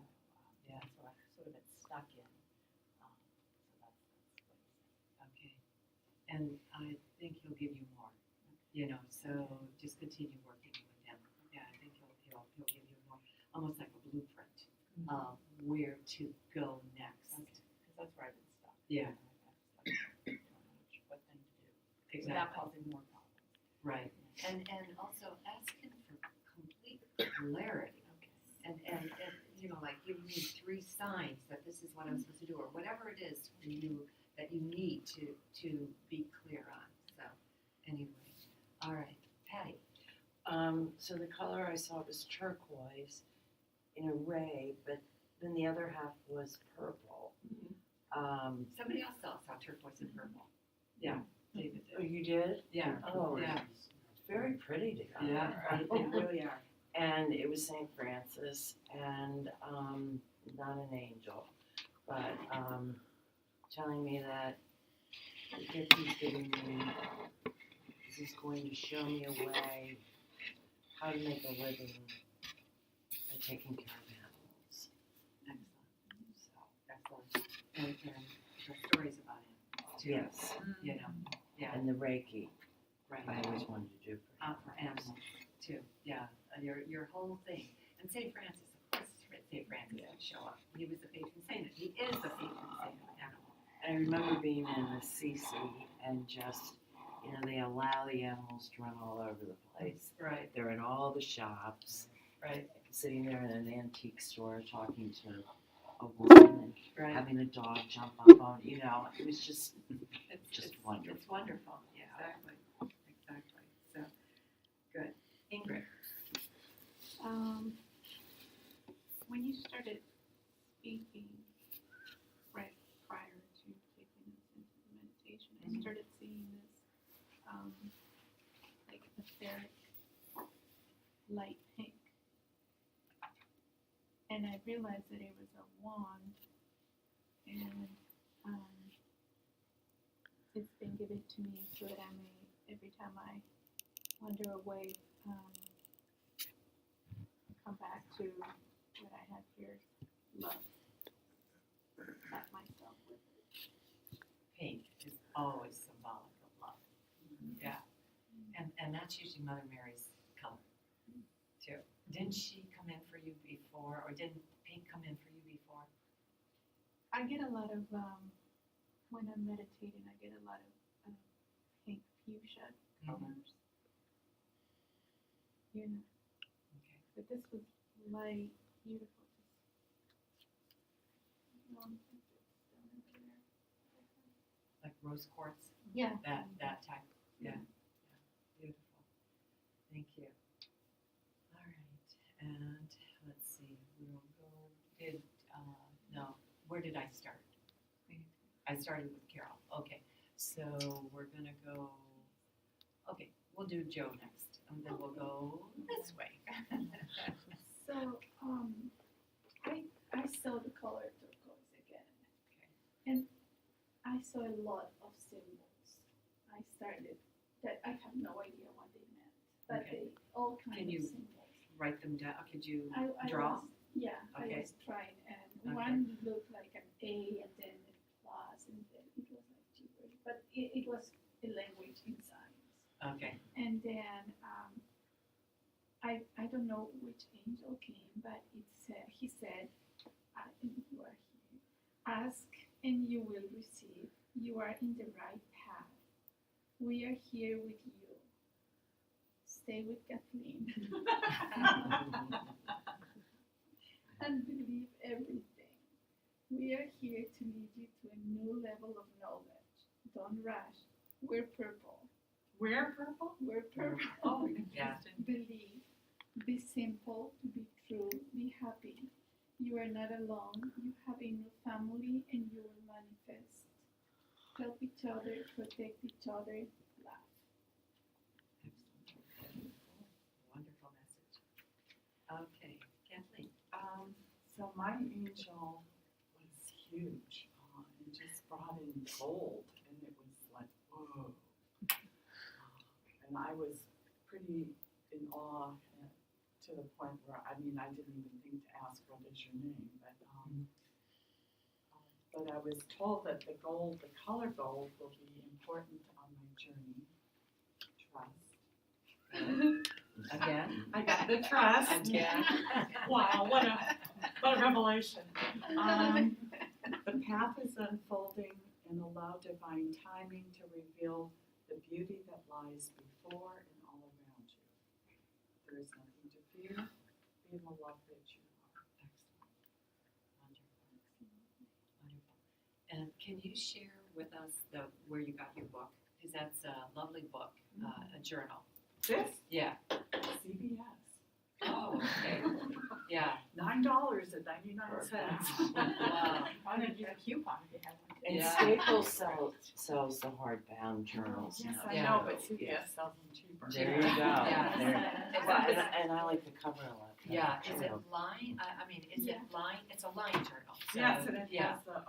Yeah. that's what I've sort of been stuck in. So that's what he said. Okay. And I think he'll give you more. So just continue working with him. Yeah, I think he'll give you more, almost like a blueprint of where to go next. Because that's where I've been stuck. Yeah. I've stuck don't know what thing to do Exactly. without causing more problems. Right. And also ask him for complete clarity. Okay. And like give me 3 signs that this is what I'm supposed to do, or whatever it is for you that you need to be clear on. So anyway, all right, Patty. So the color I saw was turquoise in a ray, but then the other half was purple. Somebody else saw turquoise and purple. Yeah, David Oh, did. you did? Yeah. Oh, Yeah. it's very pretty together. Yeah, they really are. And it was St. Francis, and not an angel, but telling me that the gift he's giving me is he's going to show me a way how to make a living by taking care of animals. Excellent. Excellent. And the stories about him, too. Yes, You know, yeah, and the Reiki right. I always wanted to do For animals, too, yeah. Your whole thing. And St. Francis, of course, St. Francis would show up. He was the patron saint. He is the patron saint of animals. I remember being in the CC and just, you know, they allow the animals to run all over the place. Right, They're in all the shops, right, sitting there in an antique store talking to a woman and right. having a dog jump up on, you know, it was just It's wonderful. It's wonderful, yeah. Exactly. So, good. Ingrid. When you started speaking right prior to taking us into the meditation, I started seeing this like etheric light pink. And I realized that it was a wand, and it's been given to me so that I may, every time I wander away, come back to what I have here, love. Pat myself with it. Pink is always symbolic of love. Yeah. And that's usually Mother Mary's color, too. Didn't she come in for you before, or didn't pink come in for you before? I get a lot of, when I'm meditating, I get a lot of pink fuchsia colors. You know. Okay. But this was light, beautiful. Like rose quartz? Yeah. That type. Yeah. Beautiful. Thank you. All right. And let's see. We'll go. Where did I start? I started with Carol. Okay. So we're going to go. Okay. We'll do Joe next. And then we'll go this way. So, I saw the color turquoise again. And I saw a lot of symbols. I started that I have no idea what they meant, but Okay. they all kinds Can of you symbols. write them down? Could you I draw? I Okay. was trying, and Okay. one looked like an A, and then a plus, and then it was like gibberish, but it was a language in signs. Okay. And then I don't know which angel came, but it said he said, you are here. Ask and you will receive. You are in the right path. We are here with you. Stay with Kathleen. And believe everything. We are here to lead you to a new level of knowledge. Don't rush. We're purple. Where purple? We're purple. Oh, Yeah. Believe. Be simple. Be true. Be happy. You are not alone. You have a new family and you will manifest. Help each other. Protect each other. Laugh. Wonderful message. Okay. Kathleen. So my angel was huge and just brought in gold, and it was like, whoa. And I was pretty in awe to the point where, I didn't even think to ask, what is your name? But I was told that the color gold will be important on my journey. Trust. Again? I got the trust. Again. Wow, what a revelation. The path is unfolding and allow divine timing to reveal the beauty that lies before and all around you. There is nothing to fear. Be the love that you are. Excellent. Wonderful. And can you share with us where you got your book? Because that's a lovely book, a journal. This? Yeah. CBS. Oh, okay. Yeah. $9.99. Wow. I'm gonna use a coupon if you have one. And Yeah. Staples sells the hardbound journals. Yes, now. I Yeah. know, but CVS sells them cheaper. There you go. Yeah. There. Well, and I like the cover a lot. Yeah, is it too. lined? I mean, is it lined? It's a lined journal. So, Yes, and it yeah. has the,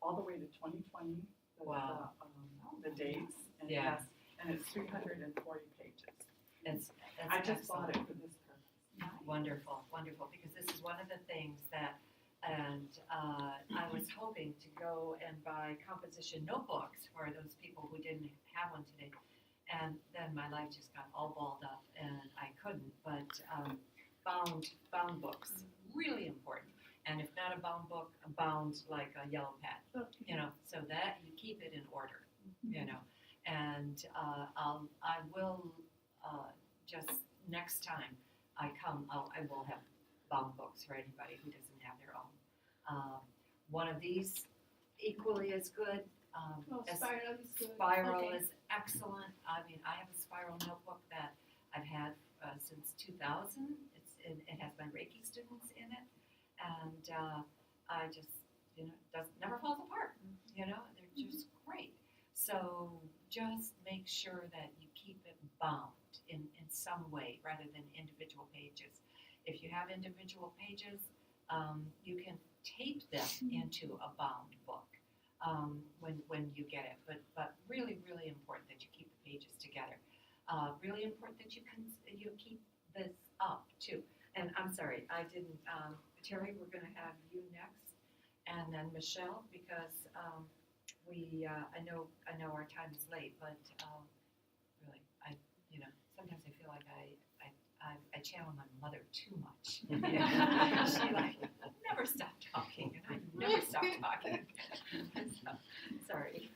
all the way to 2020, Wow. the dates, and Yeah. yes, and it's 340 pages. It's I just excellent. bought it for this purpose. Wonderful, wonderful, because this is one of the things that, and I was hoping to go and buy composition notebooks for those people who didn't have one today. And then my life just got all balled up and I couldn't, but bound books, really important. And if not a bound book, a bound like a yellow pad, you know, so that you keep it in order, you know. And I will just next time I come, I will have bound books for anybody who doesn't have their own. One of these equally as good. As Spiral is good. Spiral Okay. is excellent. I mean, I have a spiral notebook that I've had since 2000. It has my Reiki students in it, and I just, you know, never falls apart. You know, they're just great. So just make sure that you keep it bound in some way rather than individual pages. If you have individual pages, you can tape them into a bound book. When you get it, but really, really important that you keep the pages together. Really important that you keep this up too. And I'm sorry, I didn't. Terry, we're going to have you next, and then Michelle, because I know our time is late, but really, sometimes I feel like I channel my mother too much. She like never stopped talking, and I never stopped talking. So, sorry.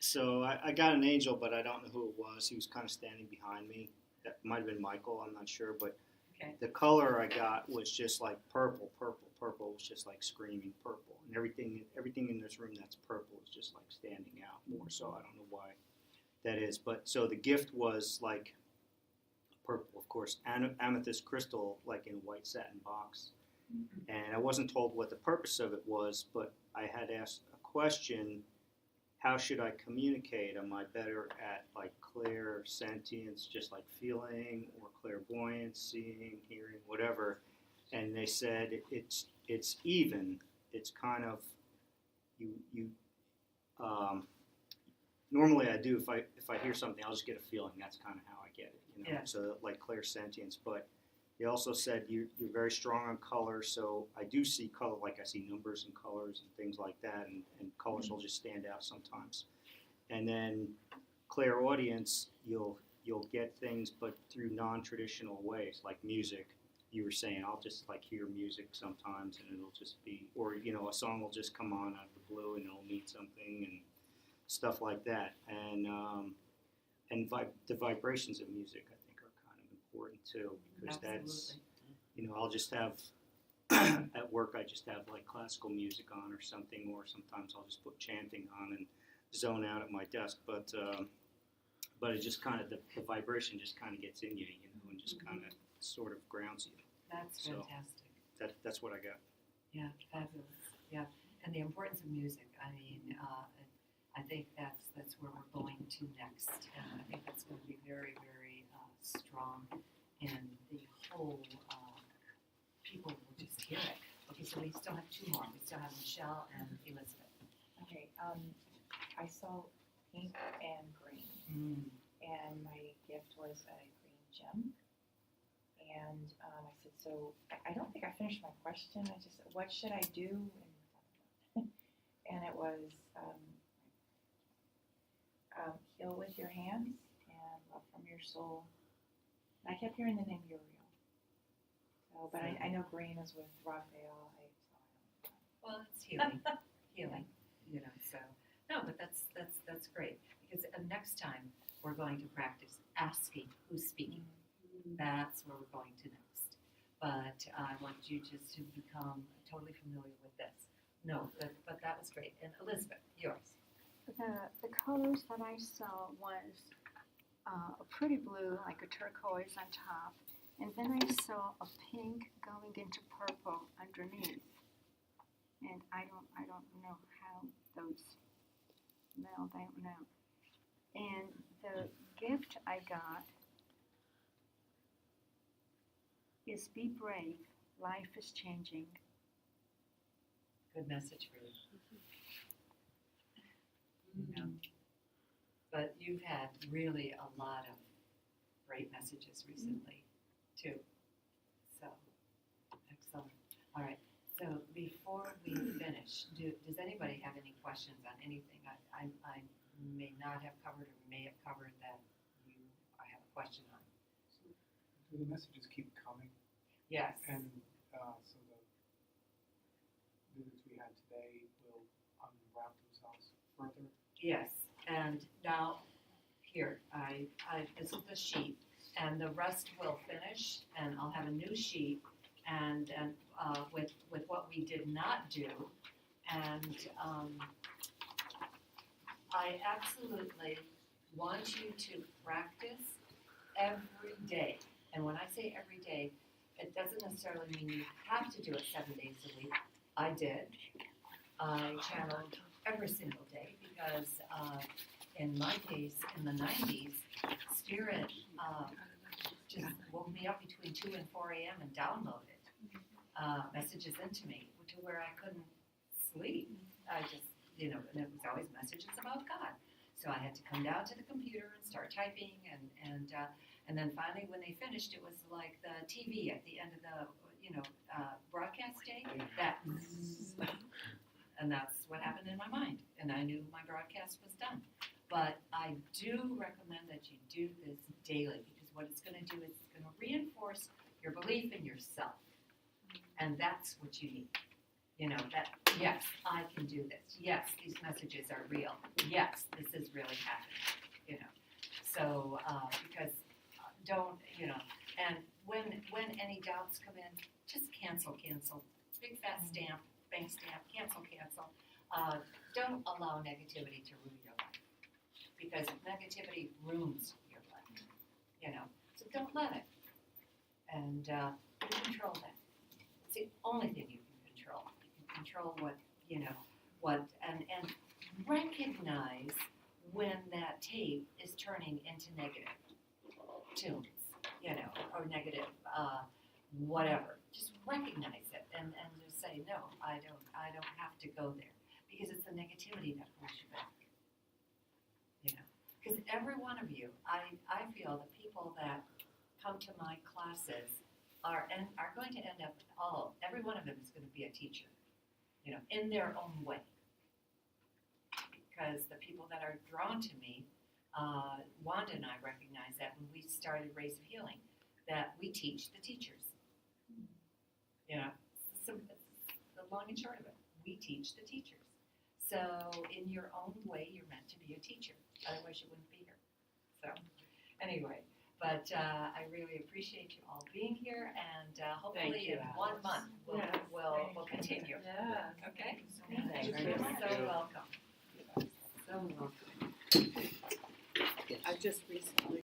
So I got an angel, but I don't know who it was. He was kind of standing behind me. That might have been Michael. I'm not sure, but Okay. the color I got was just like purple. Purple was just like screaming purple, and everything in this room that's purple is just like standing out more. So I don't know why that is, but so the gift was like purple, of course, amethyst crystal, like in a white satin box. And I wasn't told what the purpose of it was, but I had asked a question: how should I communicate? Am I better at like clairsentience, just like feeling, or clairvoyance, seeing, hearing, whatever? And they said it's even. It's kind of you. Normally I do if I hear something, I'll just get a feeling. That's kind of how I get it, you know. Yeah. So like clairsentience, but they also said you're very strong on color, so I do see color, like I see numbers and colors and things like that, and colors will just stand out sometimes. And then clairaudience, you'll get things, but through non-traditional ways, like music. You were saying, I'll just like hear music sometimes, and it'll just be, or you know, a song will just come on out of the blue, and it'll mean something, and stuff like that. And the vibrations of music, I think, are kind of important too, because that's, you know, I'll just have at work, I just have like classical music on or something, or sometimes I'll just put chanting on and zone out at my desk. But it just kind of the vibration just kind of gets in you, you know, and just kind of sort of grounds you. That's So, fantastic. That's what I got. Yeah, fabulous. Yeah, and the importance of music. I mean, I think that's where we're going to next, and I think that's going to be very, very strong, and the whole people will just hear it. Okay, so we still have two more. We still have Michelle and Elizabeth. Okay, I saw pink and green, and my gift was a green gem. And I said, so I don't think I finished my question. I just said, what should I do? And it was heal with your hands and love from your soul. And I kept hearing the name Uriel. So, but I know green is with Raphael. Well, it's healing, healing. You know, so no, but that's great, because next time we're going to practice asking who's speaking. That's where we're going to next. But I want you just to become totally familiar with this. No, but that was great. And Elizabeth, yours. The colors that I saw was a pretty blue, like a turquoise on top, and then I saw a pink going into purple underneath. And I don't know how those meld, I don't know. And the gift I got is be brave, life is changing. Good message for you. Yeah. But you've had really a lot of great messages recently, too. So, excellent. All right. So before we finish, does anybody have any questions on anything I may not have covered or may have covered that I have a question on? Do the messages keep coming? Yes. And so the visits we had today will unwrap themselves further? Yes. And now, here, this is the sheet, and the rest will finish, and I'll have a new sheet, and with what we did not do, and I absolutely want you to practice every day. And when I say every day, it doesn't necessarily mean you have to do it 7 days a week. I did. I channeled every single day because in my case, in the 90s, Spirit just woke me up between 2 and 4 a.m. and downloaded messages into me to where I couldn't sleep. I just, and it was always messages about God. So I had to come down to the computer and start typing, and then finally when they finished, it was like the TV at the end of the, broadcast day, that zzz, and that's what happened in my mind, and I knew my broadcast was done. But I do recommend that you do this daily, because what it's going to do is it's going to reinforce your belief in yourself, and that's what you need. That, yes, I can do this. Yes, these messages are real. Yes, this is really happening. So because don't, and when any doubts come in, just cancel. Big fat stamp, bank stamp, cancel. Don't allow negativity to ruin your life, because negativity ruins your life. So don't let it. And you control that. It's the only thing you can control. You can control and recognize when that tape is turning into negative tunes, or negative whatever. Just recognize it and just say, no, I don't have to go there, because it's the negativity that pulls you back. Because every one of you, I feel the people that come to my classes are going to end up, every one of them is going to be a teacher, in their own way. Because the people that are drawn to me, Wanda and I recognize that when we started Rays of Healing, that we teach the teachers. So the long and short of it, we teach the teachers. So in your own way, you're meant to be a teacher. Otherwise, you wouldn't be here. So anyway, but I really appreciate you all being here, and hopefully in 1 month we'll